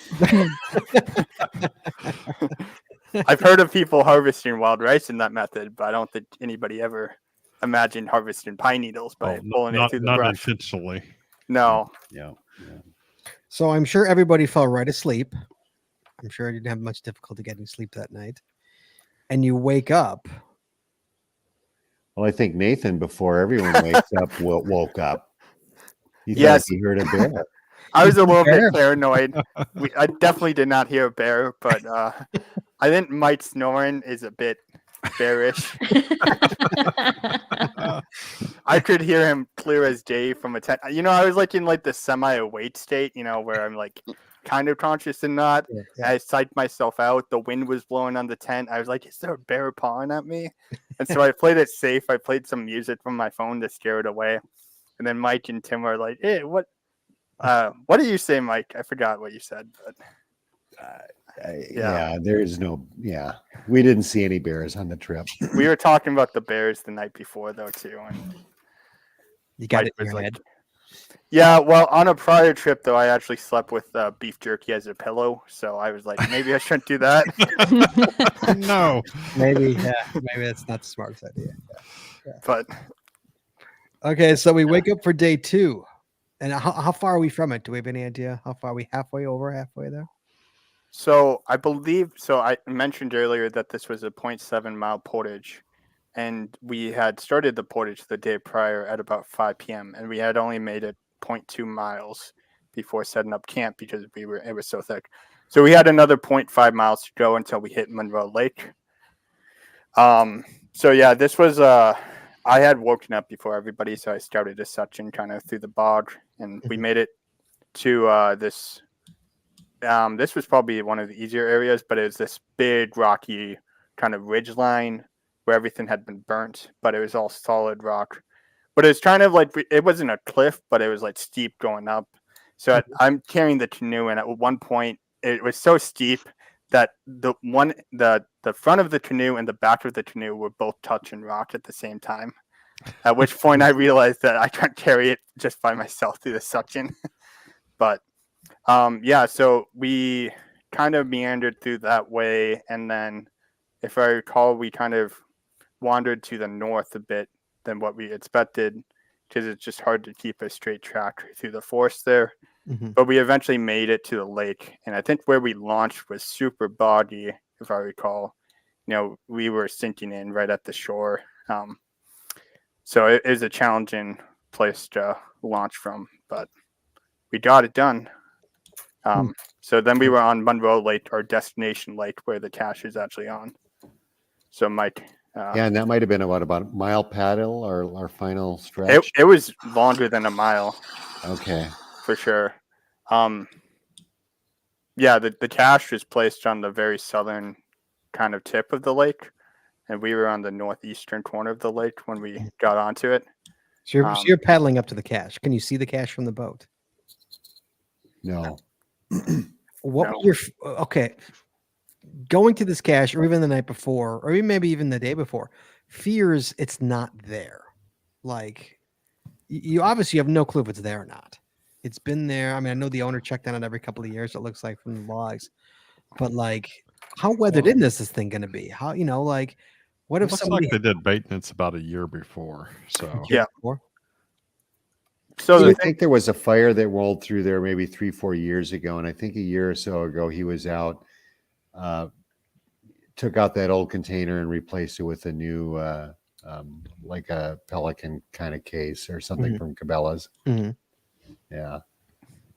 I've heard of people harvesting wild rice in that method, but I don't think anybody ever imagined harvesting pine needles by pulling it through the not brush. intentionally. No. Yeah. So I'm sure everybody fell right asleep. I'm sure I didn't have much difficulty getting sleep that night. And you wake up. Well, I think Nathan, before everyone wakes up, woke up. He Yes. thought he heard a bear. I was a little Bear. bit paranoid. I definitely did not hear a bear, but I think Mike snoring is a bit bearish. I could hear him clear as day from a tent. I was like in like the semi-awake state, where I'm like kind of conscious and not. Yeah. I psyched myself out. The wind was blowing on the tent. I was like, is there a bear pawing at me? And so I played it safe. I played some music from my phone to scare it away. And then Mike and Tim were like, hey, what do you say, Mike? I forgot what you said. But There is no. Yeah, we didn't see any bears on the trip. we were talking about the bears the night before, though, too. And You got Mike it in was your like, head. yeah, well, on a prior trip, though, I actually slept with beef jerky as a pillow. So I was like, maybe I shouldn't do that. No. Maybe that's not the smartest idea. But Okay, so we wake up for day 2. And how far are we from it? Do we have any idea how far are we? Halfway there? so I believe, I mentioned earlier that this was a 0.7 mile portage. And we had started the portage the day prior at about 5 p.m. And we had only made it 0.2 miles before setting up camp because it was so thick. So we had another 0.5 miles to go until we hit Monroe Lake. So yeah, this was I had woken up before everybody, so I started a section kind of through the bog, and we made it to this. This was probably one of the easier areas, but it was this big rocky kind of ridge line where everything had been burnt, but it was all solid rock. But it was kind of like it wasn't a cliff, but it was like steep going up. So I'm carrying the canoe, and at one point it was so steep that the front of the canoe and the back of the canoe were both touching rock at the same time. At which point I realized that I can't carry it just by myself through the suction. But so we kind of meandered through that way, and then if I recall, we kind of wandered to the north a bit than what we expected because it's just hard to keep a straight track through the forest there. But we eventually made it to the lake, and I think where we launched was super boggy, if I recall. We were sinking in right at the shore. So it is a challenging place to launch from, but we got it done. So then we were on Monroe Lake, our destination lake, where the cache is actually on. So Mike. Yeah, and that might have been about a mile paddle or our final stretch. It was longer than a mile. Okay. For sure. yeah, the cache was placed on the very southern kind of tip of the lake, and we were on the northeastern corner of the lake when we got onto it. So you're paddling up to the cache. Can you see the cache from the boat? No. What No. was okay? Going to this cache, or even the night before, or maybe even the day before, fears it's not there. Like you obviously have no clue if it's there or not. It's been there. I mean, I know the owner checked on it every couple of years. It looks like from the logs, but like, how weathered in is this thing going to be? How like, what It if looks somebody like they did maintenance about a year before. So Yeah. before? So So the I thing, think there was a fire that rolled through there maybe 3-4 years ago, and I think a year or so ago he was out, took out that old container and replaced it with a new, like a Pelican kind of case or something Mhm. from Cabela's. Mhm. Yeah.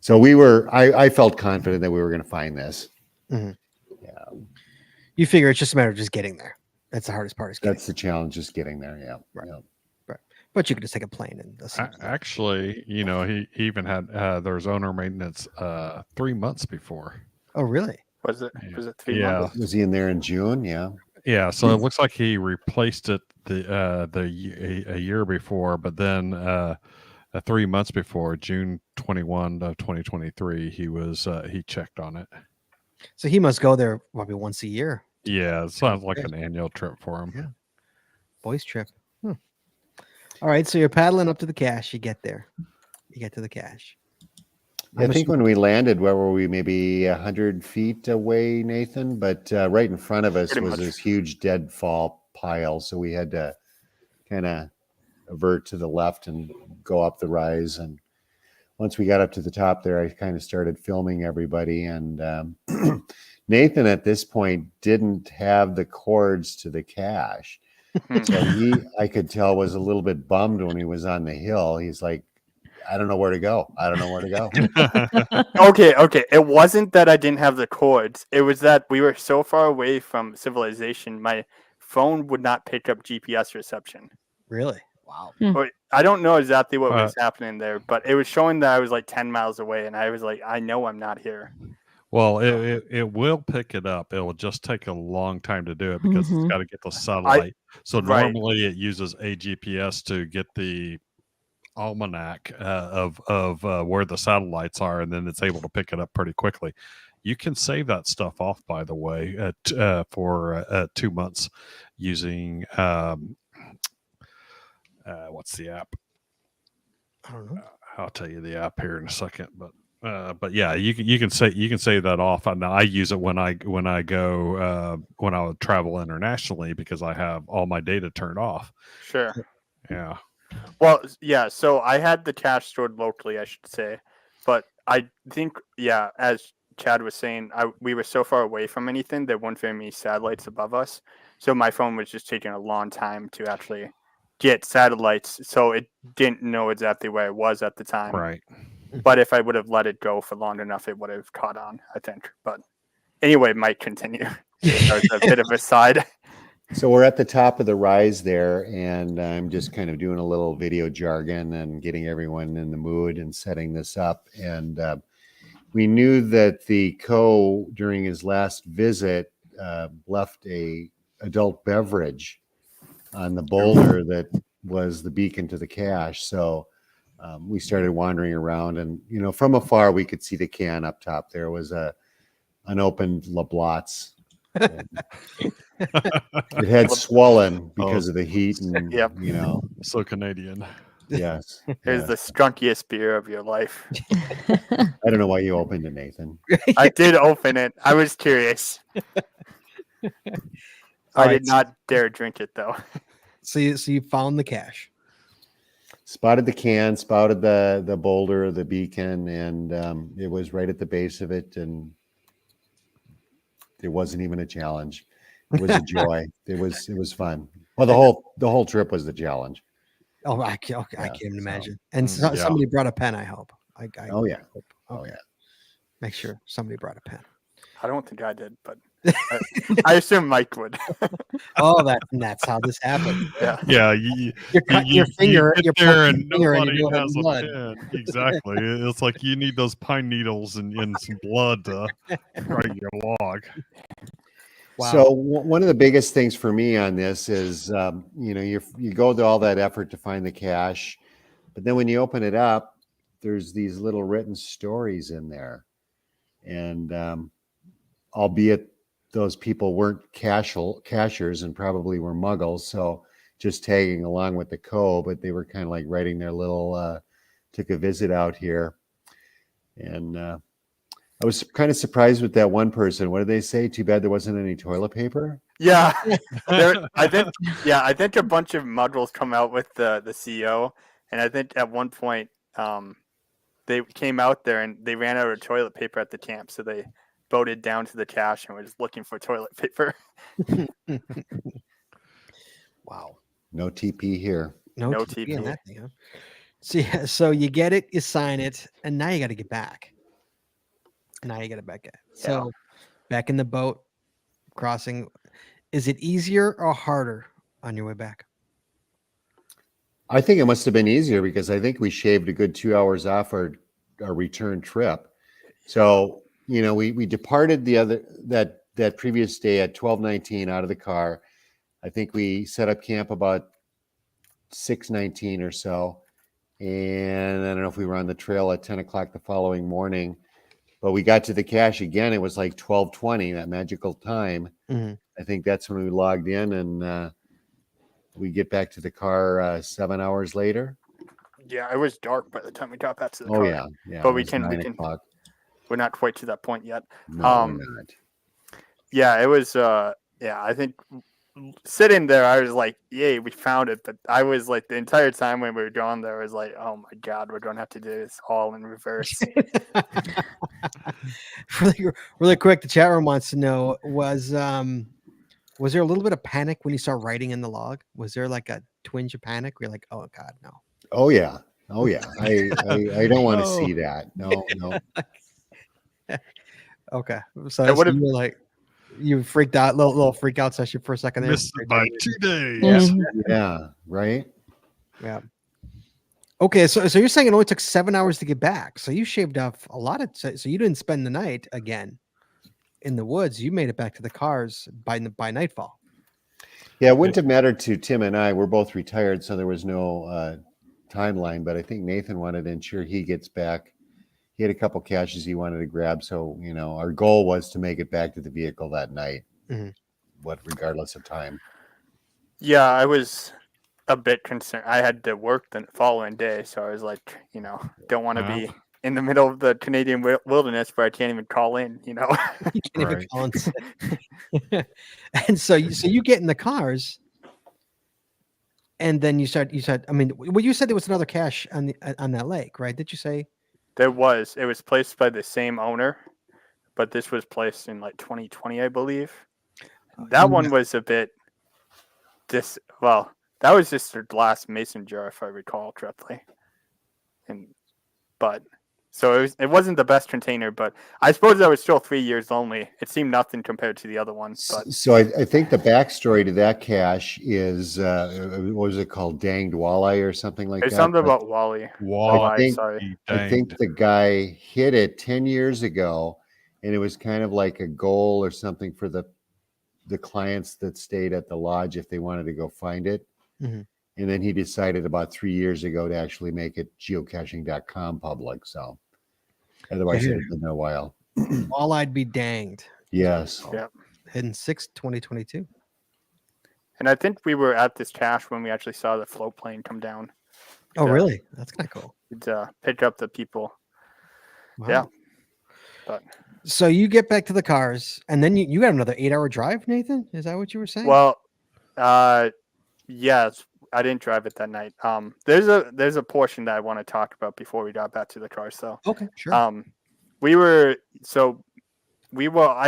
So I felt confident that we were going to find this. Mhm. Yeah. You figure it's just a matter of just getting there. That's the hardest part is getting. That's the challenge, just getting there. Yeah. Right. Yeah. Right. But you could just take a plane and actually, he even had there was owner maintenance 3 months before. Oh, really? was it 3 Yeah. months? Was he in there in June? Yeah. Yeah, so it looks like he replaced it a year before, but then 3 months before, June 21 of 2023, he checked on it. So he must go there probably once a year. Yeah, it sounds like Good. an annual trip for him. Yeah. Boys trip. All right, so you're paddling up to the cache. You get there. You get to the cache. I think when we landed, where were we? Maybe 100 feet away, Nathan. But right in front of us Pretty was much. this huge deadfall pile, so we had to kind of avert to the left and go up the rise. And once we got up to the top there, I kind of started filming everybody. And Nathan, at this point, didn't have the cords to the cache, so I could tell, was a little bit bummed when he was on the hill. He's like, I don't know where to go. I don't know where to go. Okay. It wasn't that I didn't have the cords. It was that we were so far away from civilization, my phone would not pick up GPS reception. Really? Wow. But I don't know exactly what was happening there, but it was showing that I was like 10 miles away, and I was like, I know I'm not here. Well, it will pick it up. It will just take a long time to do it because it's got to get the satellite. So Right. normally it uses a GPS to get the almanac of where the satellites are, and then it's able to pick it up pretty quickly. You can save that stuff off, by the way, for 2 months using what's the app? I don't know. I'll tell you the app here in a second, but yeah, you can save that off. And I use it when I go when I would travel internationally because I have all my data turned off. Sure. Yeah. Well, yeah. So I had the cache stored locally, I should say, but I think, yeah, as Chad was saying, we were so far away from anything there weren't very many satellites above us, so my phone was just taking a long time to actually get satellites, so it didn't know exactly where I was at the time. Right. But if I would have let it go for long enough, it would have caught on, I think. But anyway, might continue. That was a bit of a side. So we're at the top of the rise there, and I'm just kind of doing a little video jargon and getting everyone in the mood and setting this up. And we knew that the during his last visit, left a adult beverage on the boulder that was the beacon to the cache. So we started wandering around, and from afar we could see the can up top. There was a unopened Lablots. It had swollen because of the heat, and Yep. So Canadian. Yes. Here's the skunkiest beer of your life. I don't know why you opened it, Nathan. I did open it. I was curious. I did not dare drink it though. So you found the cache. Spotted the can, spotted the boulder, the beacon, and it was right at the base of it, and it wasn't even a challenge. It was a joy. It was fun. Well, the whole trip was the challenge. Oh, I can't imagine. And yeah. somebody brought a pen, I hope. Oh yeah. Hope. Oh yeah. Make sure somebody brought a pen. I don't think I did, but I assume Mike would. Oh, that's how this happened. Yeah. Yeah, You cut your finger, get you're there poking and your finger and nobody you do it in has a blood. pen. Exactly. It's like you need those pine needles and some blood to write your log. Wow. So one of the biggest things for me on this is, you go to all that effort to find the cache, but then when you open it up, there's these little written stories in there, and albeit those people weren't cachers and probably were muggles, so just tagging along with the but they were kind of like writing their little took a visit out here, and I was kind of surprised with that one person. What did they say? Too bad there wasn't any toilet paper. Yeah. I think a bunch of muggles come out with the CEO, and I think at one point they came out there and they ran out of toilet paper at the camp, so they boated down to the cache and were just looking for toilet paper. Wow. No TP here. No No TP on TP. that thing, huh? So you get it, you sign it, and now you got to get back. Now you got to back it. So back in the boat, crossing. Is it easier or harder on your way back? I think it must have been easier because I think we shaved a good 2 hours off our return trip. So, we departed that previous day at 12:19 out of the car. I think we set up camp about 6:19 or so. And I don't know if we were on the trail at 10 o'clock the following morning, but we got to the cache again. It was like 12:20, that magical time. Mm-hmm. I think that's when we logged in, and we get back to the car 7 hours later. Yeah, it was dark by the time we got back to the Oh car. yeah. But it we was can 9 o'clock. we're not quite to that point yet. No, we're not. Yeah, it was I think sitting there I was like, yay, we found it. But I was like, the entire time when we were going there, I was like, oh my god, we're gonna have to do this all in reverse. Really quick, the chat room wants to know, was there a little bit of panic when you start writing in the log? Was there like a twinge of panic? We're like, oh god, no. Oh yeah. I don't want to Oh. see that. No. Okay. So would've- you were like, you freaked out, little freak out session for a second there. Missed it by 2 days. Mhm. Yeah, right. Yeah. Okay, so you're saying it only took 7 hours to get back. So you shaved off a lot of. So you didn't spend the night again in the woods. You made it back to the cars by nightfall. Yeah, it wouldn't have mattered to Tim and I. We're both retired, so there was no timeline. But I think Nathan wanted to ensure he gets back. He had a couple caches he wanted to grab, so our goal was to make it back to the vehicle that night, Mhm. regardless of time. Yeah, I was a bit concerned. I had to work the following day, so I was like, don't want to Wow. be in the middle of the Canadian wilderness where I can't even call in. You can't even Right. call and sit. And so you get in the cars, and then you said, I mean, well, you said there was another cache on that lake, right? Did you say? It was placed by the same owner, but this was placed in like 2020, I believe. That one was a bit that was just their last mason jar, if I recall correctly. So it wasn't the best container, but I suppose that was still 3 years only. It seemed nothing compared to the other ones. But So I think the backstory to that cache is what was it called? Danged walleye or something like there's that. something But about Wally. I Sorry. think the guy hit it 10 years ago, and it was kind of like a goal or something for the clients that stayed at the lodge if they wanted to go find it. Mhm. And then he decided about 3 years ago to actually make it geocaching.com public. So otherwise it had been there a while. All I'd be danged. Yes. Yeah. Hidden 6, 2022. And I think we were at this cache when we actually saw the float plane come down. Oh, Yeah. really? That's kind of cool. To pick up the people. Wow. Yeah. But So you get back to the cars, and then you got another 8-hour drive, Nathan? Is that what you were saying? well, yes, I didn't drive it that night. There's a portion that I want to talk about before we got back to the car. So okay, sure. I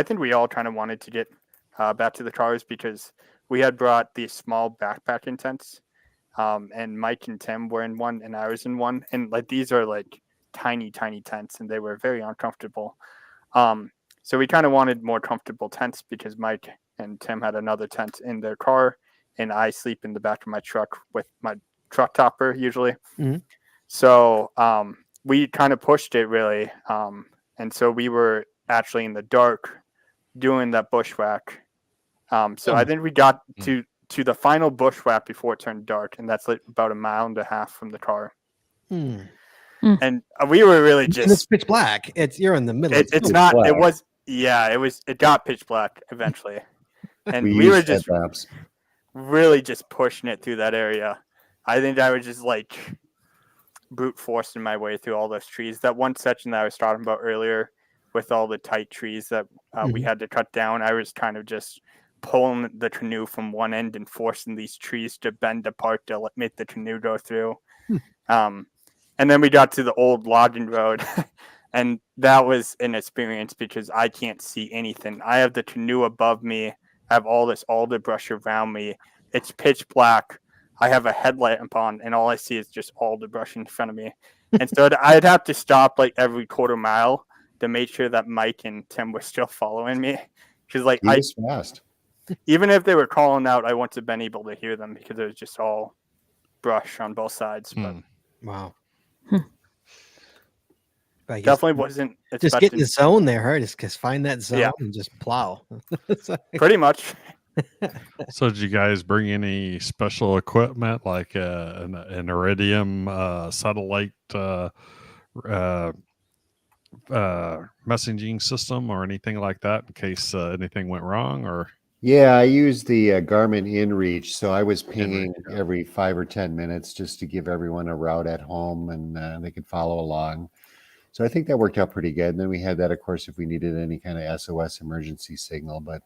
think we all kind of wanted to get back to the cars because we had brought these small backpacking tents, and Mike and Tim were in one, and I was in one, and like these are like tiny tents, and they were very uncomfortable. So we kind of wanted more comfortable tents because Mike and Tim had another tent in their car, and I sleep in the back of my truck with my truck topper usually. Mhm. So we kind of pushed it really. And so we were actually in the dark doing that bushwhack. So I think we got to the final bushwhack before it turned dark, and that's like about 1.5 miles from the car. Hmm. And we were really And it's just pitch black. You're in the middle. it's pitch not black. it got pitch black eventually. And We we were used just headlamps. really just pushing it through that area. I think I was just like brute forcing my way through all those trees. That one section that I was talking about earlier with all the tight trees that we had to cut down, I was kind of just pulling the canoe from one end and forcing these trees to bend apart to make the canoe go through. And then we got to the old logging road, and that was an experience because I can't see anything. I have the canoe above me. I have all this alder brush around me. It's pitch black. I have a headlamp on, and all I see is just alder brush in front of me. And so I'd have to stop like every quarter mile to make sure that Mike and Tim were still following me. Because like He was fast. even if they were calling out, I wouldn't have been able to hear them because it was just all brush on both sides. But Wow. But I guess definitely wasn't just get in expecting the zone there, right? Just find that zone Yeah. and just plow. It's like- pretty much. So did you guys bring any special equipment like an iridium satellite messaging system or anything like that in case anything went wrong? Or Yeah, I used the Garmin InReach, so I was pinging InReach, yeah. every 5 or 10 minutes just to give everyone a route at home, and they could follow along. So I think that worked out pretty good. And then we had that, of course, if we needed any kind of SOS emergency signal. But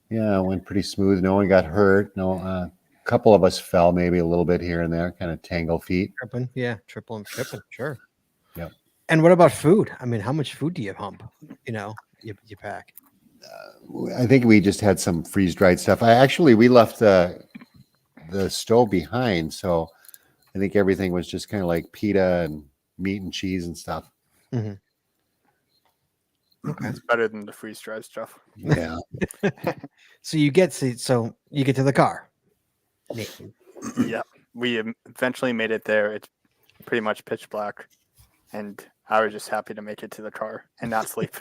yeah, it went pretty smooth. No one got hurt. No, a couple of us fell maybe a little bit here and there, kind of tangle feet. tripping. Yeah, triple and tripping. Sure. Yep. And what about food? I mean, how much food do you hump? You pack. I think we just had some freeze dried stuff. We left the stove behind, so I think everything was just kind of like pita and meat and cheese and stuff. Okay. It's better than the freeze dried stuff. Yeah. So you get to the car. Nathan. Yeah, we eventually made it there. It's pretty much pitch black, and I was just happy to make it to the car and not sleep,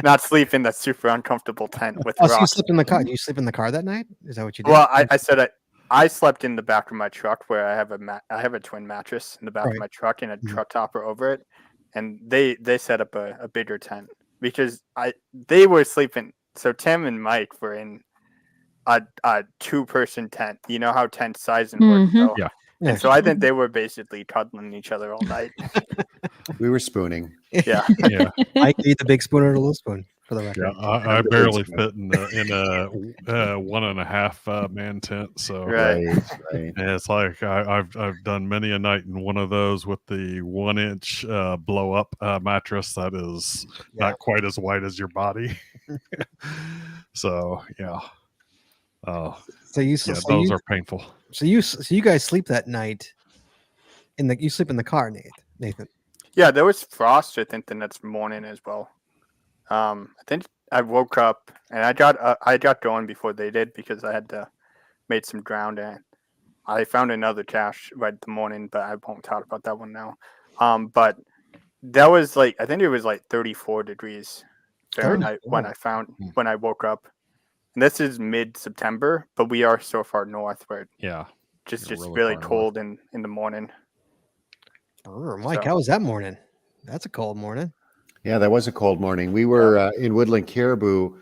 not sleep in that super uncomfortable tent with Oh, so you rocks. slept in the car. Do you sleep in the car that night? Is that what you did? Well, I said I slept in the back of my truck where I have a twin mattress in the back of Right. my truck and a Mhm. truck topper over it, and they set up a bigger tent because they were sleeping. So Tim and Mike were in a 2-person tent. You know how tent sizing works. Mhm. So, Yeah. Yeah. and so I think they were basically cuddling each other all night. We were spooning. Yeah. yeah, I can eat the big spoon or the little spoon for the record. yeah, I barely fit in a 1.5 man tent. So Right. Right. yeah, it's like I've done many a night in one of those with the 1-inch blow up mattress that is Yeah. not quite as wide as your body. So yeah, So you yeah, those are painful. so you guys sleep that night you sleep in the car, Nathan. Yeah, there was frost, I think, the next morning as well. I think I woke up and I got going before they did because I had to made some ground and I found another cache right the morning, but I won't talk about that one now. But that was like I think it was like 34 degrees Fahrenheit when I woke up. And this is mid-September, but we are so far north where it Yeah, just You're really really far north. cold in the morning. Mike, So- how was that morning? That's a cold morning. Yeah, that was a cold morning. We were in Woodland Caribou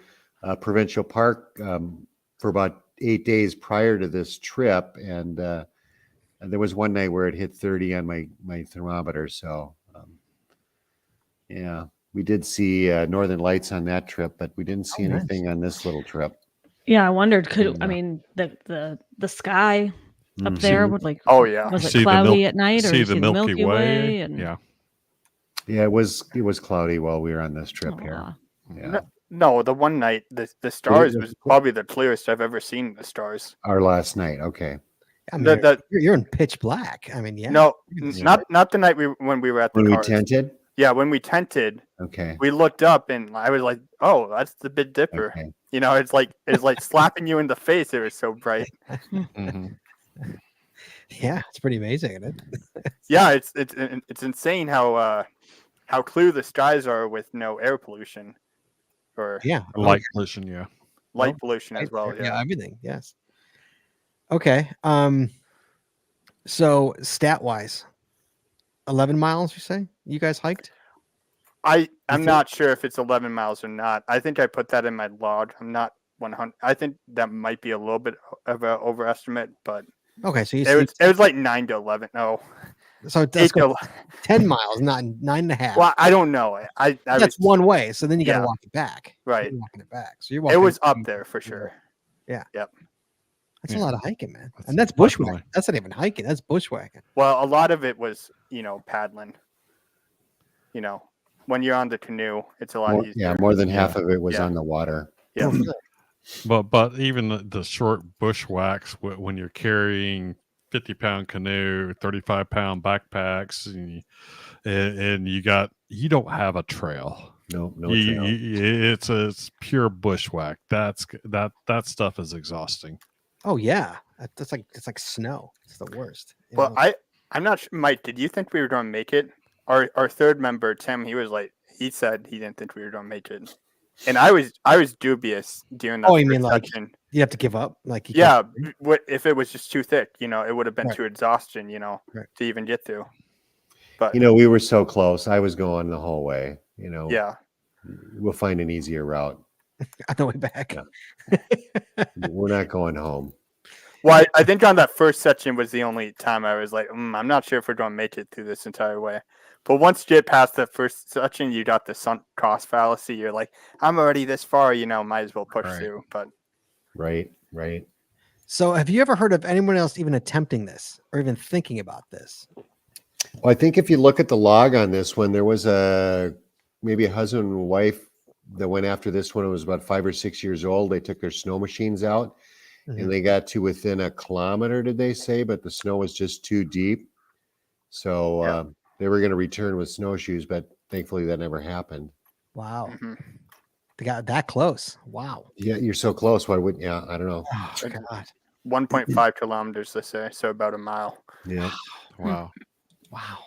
Provincial Park for about 8 days prior to this trip, and there was one night where it hit 30 on my thermometer. So, yeah, we did see Northern Lights on that trip, but we didn't see nice. anything on this little trip. Yeah, I wondered. I Yeah. mean, the sky up Mhm. there would like. Oh yeah. Was it See the cloudy Mil- at night, or see you the Milky Way, And yeah. Yeah, it was cloudy while we were on this trip here. Aw. Yeah, No, the one night the stars was probably the clearest I've ever seen the stars. our last night. Okay, I mean, The- you're in pitch black. I mean, yeah. No, you can see not the night when we were at the when we cars. tented. Yeah, when we tented, Okay. we looked up and I was like, "Oh, that's the Big Dipper." Okay. You know, it's like slapping you in the face. It was so bright. Mm-hmm. Yeah, it's pretty amazing, isn't it? Yeah, it's insane how clear the skies are with no air pollution or Yeah. Light pollution, yeah. light No, pollution as well. Yeah, Yeah. everything. Yes. Okay. So stat wise, 11 miles. You say you guys hiked? I'm think? not sure if it's 11 miles or not. I think I put that in my log. I'm not 100. I think that might be a little bit of an overestimate, but Okay, so it was like 9 to 11. No, so that's 8 to. 10 miles, not 9.5. Well, I don't know. I That's was one way. So then you got to Yeah. walk it back. Right. You're walking it back. So you're It walking. was up there for sure. That's a Yeah. lot of hiking, man. That's And that's bushwhacking. definitely- That's not even hiking. That's bushwhacking. Well, a lot of it was, paddling. When you're on the canoe, it's a lot easier. More than half of it was Yeah. on the water. Yeah. Oh, really? But even the short bushwhacks when you're carrying 50-pound canoe, 35-pound backpacks, and you don't have a trail. No trail. It's pure bushwhack. That stuff is exhausting. Oh yeah. It's like snow. It's the worst. you Well, know? I'm not sure. Mike, did you think we were going to make it? Our third member, Tim, he said he didn't think we were going to make it. And I was dubious during that Oh, you mean first like section. you have to give up? Like you Yeah, can't- if it was just too thick, it would have been Right. too exhaustion, Right. to even get through. But We were so close. I was going the whole way. yeah, We'll find an easier route. on the way back. Yeah. We're not going home. well, I think on that first section was the only time I was like, I'm not sure if we're going to make it through this entire way. But once you get past that first section, you got the sunk cost fallacy. You're like, I'm already this far, might as well push Right. through. But Right. So have you ever heard of anyone else even attempting this or even thinking about this? Well, I think if you look at the log on this one, there was maybe a husband and wife that went after this one. It was about 5 or 6 years old. They took their snow machines out Mhm. and they got to within a kilometer, did they say? But the snow was just too deep. So they were going to return with snowshoes, but thankfully that never happened. Wow. mhm. They got that close. Wow. Yeah, you're so close. Why wouldn't? Yeah, I don't know. Oh, God. 1.5 kilometers, they say, so about a mile. Yeah, Wow. Wow.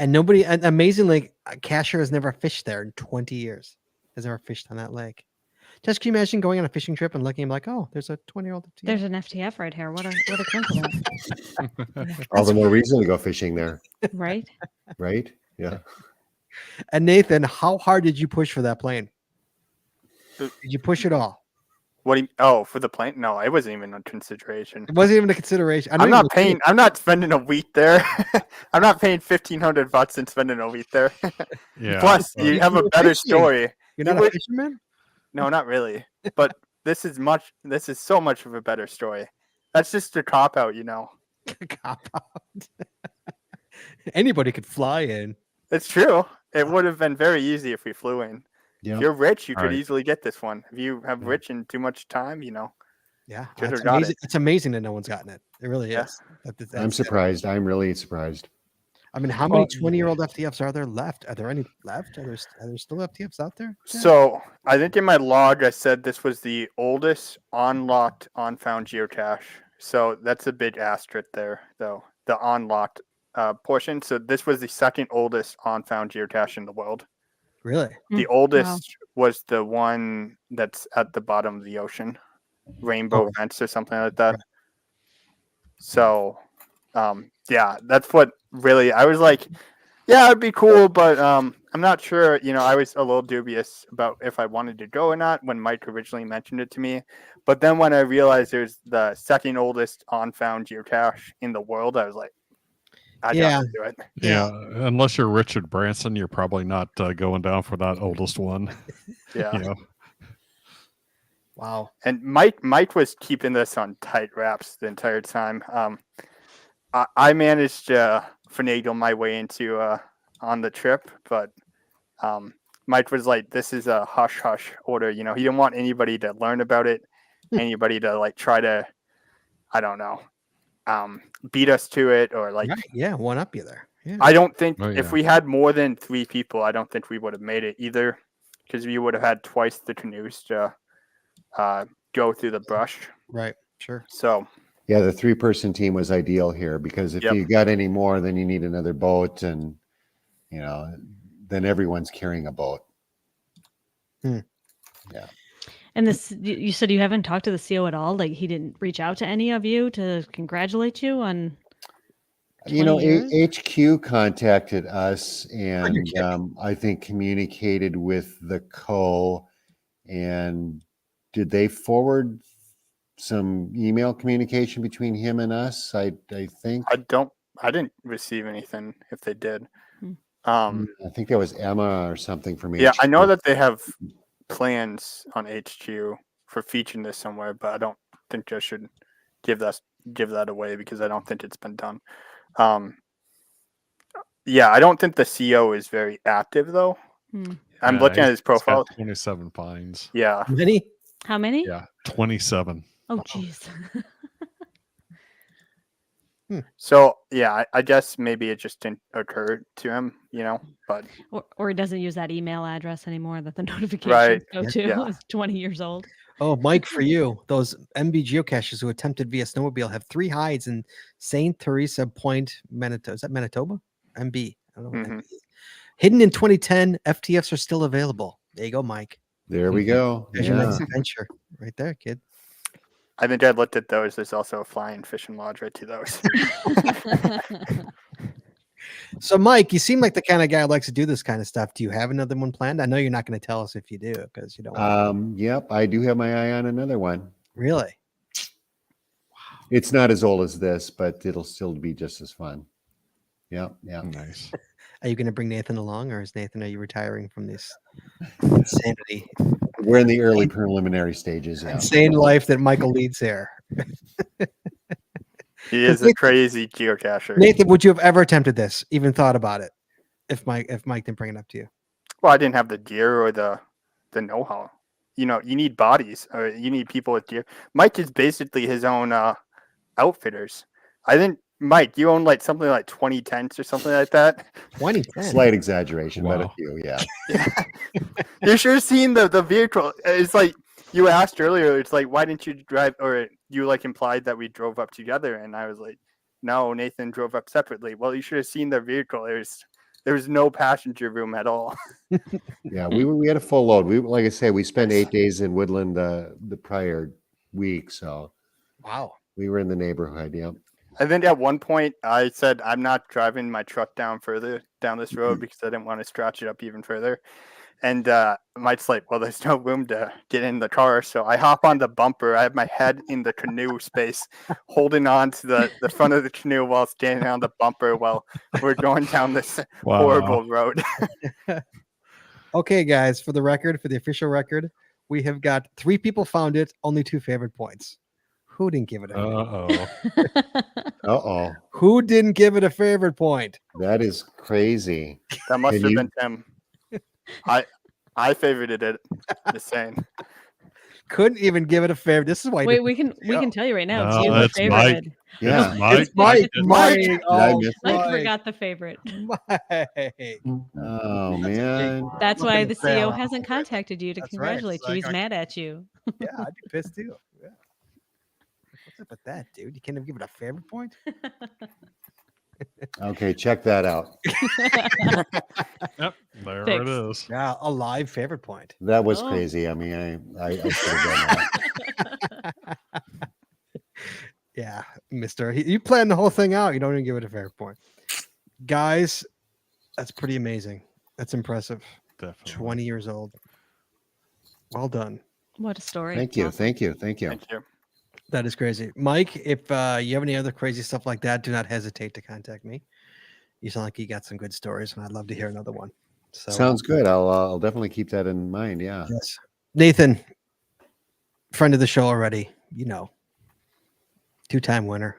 And amazingly, Casher has never fished there in 20 years. Has never fished on that lake. Just can you imagine going on a fishing trip and looking and like, oh, there's a 20-year-old. There's an FTF right here. What a coincidence, all the more reason to go fishing there, right? right? Yeah. And Nathan, how hard did you push for that plane? Uh, Did you push it all? What do you? Oh, for the plane? No, it wasn't even a consideration. It wasn't even a consideration. I'm not paying. I'm not spending a week there. I'm not paying $1,500 and spending a week there. Yeah. Plus, but- you have a You're better fishing. story. You're you not a would- fisherman? No, not really. But this is so much of a better story. That's just a cop out, Cop out. Anybody could fly in. It's true. It would have been very easy if we flew in. Yeah. If you're rich, you could Right. easily get this one. If you have Yeah. rich and too much time, Yeah, Could've it's got amazing. it. It's amazing that no one's gotten it. It really Yeah. is. I'm surprised. I'm really surprised. I mean, how many 20-year-old FTFs are there left? Are there any left? Are there still FTFs out there? Yeah. So I think in my log I said this was the oldest unlocked, unfound geocache. So that's a big asterisk there, though. The unlocked portion. So this was the second oldest unfound geocache in the world. Really? The oldest was the one that's at the bottom of the ocean, Rainbow Oh. Vents or something like that. Right. So, yeah, that's what really I was like. Yeah, it'd be cool, but I'm not sure. I was a little dubious about if I wanted to go or not when Mike originally mentioned it to me. But then when I realized there's the second oldest unfound geocache in the world, I was like, I Yeah. got to do it. Yeah, unless you're Richard Branson, you're probably not going down for that oldest one. Yeah. You know? Wow. And Mike was keeping this on tight wraps the entire time. I managed to finagle my way into on the trip, but Mike was like, "This is a hush hush order." He didn't want anybody to learn about it, anybody to like try to, I don't know, beat us to it or like. Right. Yeah, one up you there. I don't think Oh, if yeah. we had more than 3 people, I don't think we would have made it either, because we would have had twice the canoes to go through the brush. Right. Sure. So Yeah, the 3-person team was ideal here because if Yep. you got any more, then you need another boat, and you know, then everyone's carrying a boat. And this, you said you haven't talked to the CO at all. Like he didn't reach out to any of you to congratulate you on. You know, 20 years? HQ contacted us and kidding. I think communicated with the co. And did they forward some email communication between him and us? I think. I didn't receive anything if they did. Hmm. Um, I think that was Emma or something from yeah, I HQ. know that they have plans on HQ for featuring this somewhere, but I don't think I should give that away because I don't think it's been done. Yeah, I don't think the CO is very active though. Hmm. I'm looking at his He's got profile. 27 finds. Yeah, Many? How many? Yeah, 27. Oh, jeez. so yeah, I guess maybe it just didn't occur to him, but or he doesn't use that email address anymore that the notifications Right, go to. yeah. It's 20 years old. Oh, Mike, for you, those MB geocachers who attempted via snowmobile have 3 hides in St. Teresa Point, Manitoba. Is that Manitoba? MB. I don't know what Mhm. MB is. Hidden in 2010, FTFs are still available. There you go, Mike. There we go. There's your Yeah. next adventure right there, kid. I think I looked at those. There's also a flying fishing lodge right to those. So, Mike, you seem like the kind of guy who likes to do this kind of stuff. Do you have another one planned? I know you're not going to tell us if you do because you don't want Yep, I do have my eye on another one. Really? It's not as old as this, but it'll still be just as fun. Yeah, yeah. Nice. Are you going to bring Nathan along, or is Nathan, are you retiring from this insanity, We're in the early preliminary stages. Yeah. insane life that Michael leads here? He is a crazy geocacher. Nathan, would you have ever attempted this? Even thought about it? If Mike didn't bring it up to you, Well, I didn't have the gear or the know-how. You need bodies, or you need people with gear. Mike is basically his own outfitters. I think Mike, you own like something like 20 tents or something like that. 2010. Slight exaggeration, but a Wow. few. Yeah. You should have seen the vehicle. It's like you asked earlier. It's like, why didn't you drive? Or you like implied that we drove up together, and I was like, no, Nathan drove up separately. Well, you should have seen the vehicle. There was no passenger room at all. Yeah, we had a full load. We, like I say, we spent 8 days in Woodland the prior week, so Wow. we were in the neighborhood. Yeah. I think at one point I said I'm not driving my truck further down this road because I didn't want to stretch it up even further. And Mike's like, well, there's no room to get in the car. So I hop on the bumper. I have my head in the canoe space, holding on to the front of the canoe while standing on the bumper while we're going down this Wow. horrible road. Okay, guys, for the official record, we have got 3 people found it, only 2 favorite points. Who didn't give it a Uh-oh. Who didn't give it a favorite point? That is crazy. That must Can have you- been Tim. I favorited it. Just saying. Couldn't even give it a favorite. This is why. Wait, we can tell you right now. No, It's you the it's Mike. favorite. Yeah. Mike. Mike. Did I Oh, miss Mike Mike. forgot the favorite. Mike. Oh man. That's Look why at the the fail. CO hasn't contacted you to That's right. congratulate So you. I He's got- mad at you. Yeah, I'd be pissed too. Yeah. What's up with that, dude? You can't even give it a favorite point? Okay, check that out. Yep, there Fixed. it is. Yeah, a live favorite point. That was Oh. crazy. I mean, I should have done that. Yeah, mister. You planned the whole thing out. You don't even give it a favorite point. Guys, that's pretty amazing. That's impressive. Definitely. 20 years old. Well done. What a story. Thank you. Awesome. Thank you. Thank you. Thank you. That is crazy. Mike, if you have any other crazy stuff like that, do not hesitate to contact me. You sound like you got some good stories, and I'd love to hear another one. So Sounds good. I'll definitely keep that in mind. Yeah. yes. Nathan, friend of the show already, 2-time winner.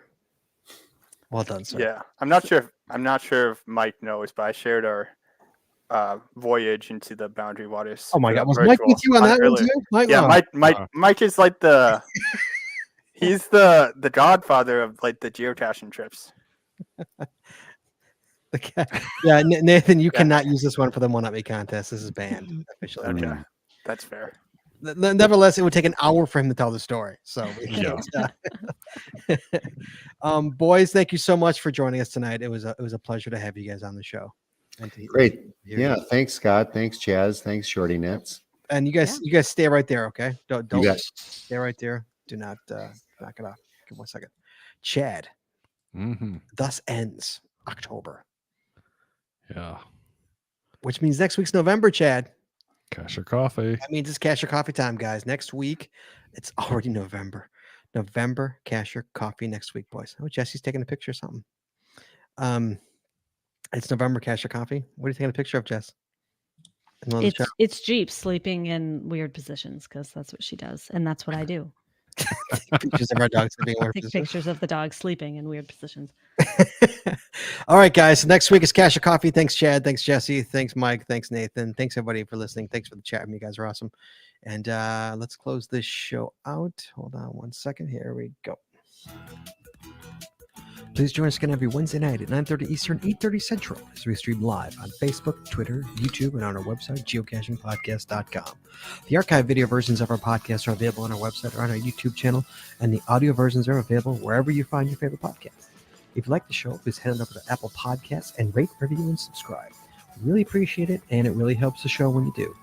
Well done, sir. Yeah, I'm not sure if Mike knows, but I shared our voyage into the Boundary Waters. Oh my for God, that was Mike virtual with you on that one earlier. too? Mike, Yeah, wow. Mike is like he's the godfather of like the geocaching trips. Yeah, Nathan, you cannot use this one for the One Up Me contest. This is banned officially. Okay, that's fair. Nevertheless, it would take an hour for him to tell the story. So, we Yeah. can't, boys, thank you so much for joining us tonight. It was a pleasure to have you guys on the show. And Great. hear Yeah. you. Thanks, Scott. Thanks, Chaz. Thanks, Shorty Nets. And you guys stay right there, okay? Don't You bet. stay right there. Do not knock it off. Give 1 second. Chad, Mm-hmm. thus ends October, Yeah. which means next week's November, Chad. Cash or coffee. That means it's Cash or Coffee time, guys. Next week, it's already November. November Cash or Coffee next week, boys. Oh, Jesse's taking a picture of something. It's November Cash or Coffee. What are you taking a picture of, Jess? It's Jeep sleeping in weird positions because that's what she does, and that's what I do. Pictures of our dogs sleeping in weird Take positions. pictures of the dog sleeping in weird positions. All right, guys. So next week is Cash or Coffee. Thanks, Chad. Thanks, Jesse. Thanks, Mike. Thanks, Nathan. Thanks, everybody, for listening. Thanks for the chat. You guys are awesome. And let's close this show out. Hold on 1 second. Here we go. Please join us again every Wednesday night at 9:30 Eastern, 8:30 Central as we stream live on Facebook, Twitter, YouTube, and on our website, geocachingpodcast.com. The archive video versions of our podcasts are available on our website or on our YouTube channel, and the audio versions are available wherever you find your favorite podcast. If you like the show, please head on over to Apple Podcasts and rate, review, and subscribe. We really appreciate it, and it really helps the show when you do.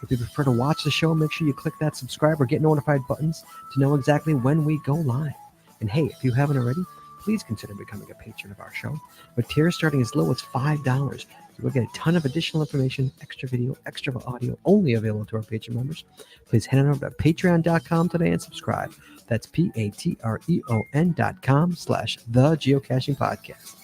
If you prefer to watch the show, make sure you click that subscribe or get notified buttons to know exactly when we go live. And hey, if you haven't already, please consider becoming a patron of our show. With tiers starting as low as $5, you will get a ton of additional information, extra video, extra audio, only available to our patron members. Please head on over to patreon.com today and subscribe. That's patreon.com/The Geocaching Podcast.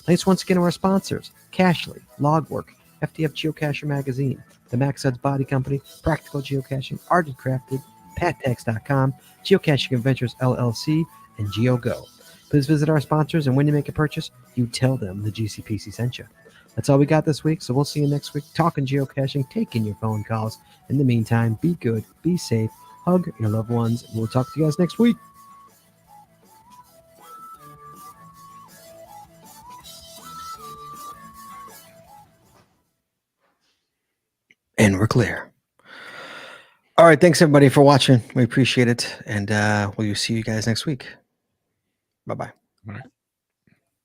Thanks once again to our sponsors, Cachly, Logwork, FTF Geocacher Magazine, the Max Odds Body Company, Practical Geocaching, Ardent Crafted, PatTax.com, Geocaching Adventures LLC, and GeoGo. Please visit our sponsors, and when you make a purchase, you tell them the GCPC sent you. That's all we got this week, so we'll see you next week talking geocaching, taking your phone calls. In the meantime, be good, be safe, hug your loved ones, and we'll talk to you guys next week. And we're clear. All right, thanks everybody for watching. We appreciate it, and we'll see you guys next week. Bye-bye. All right.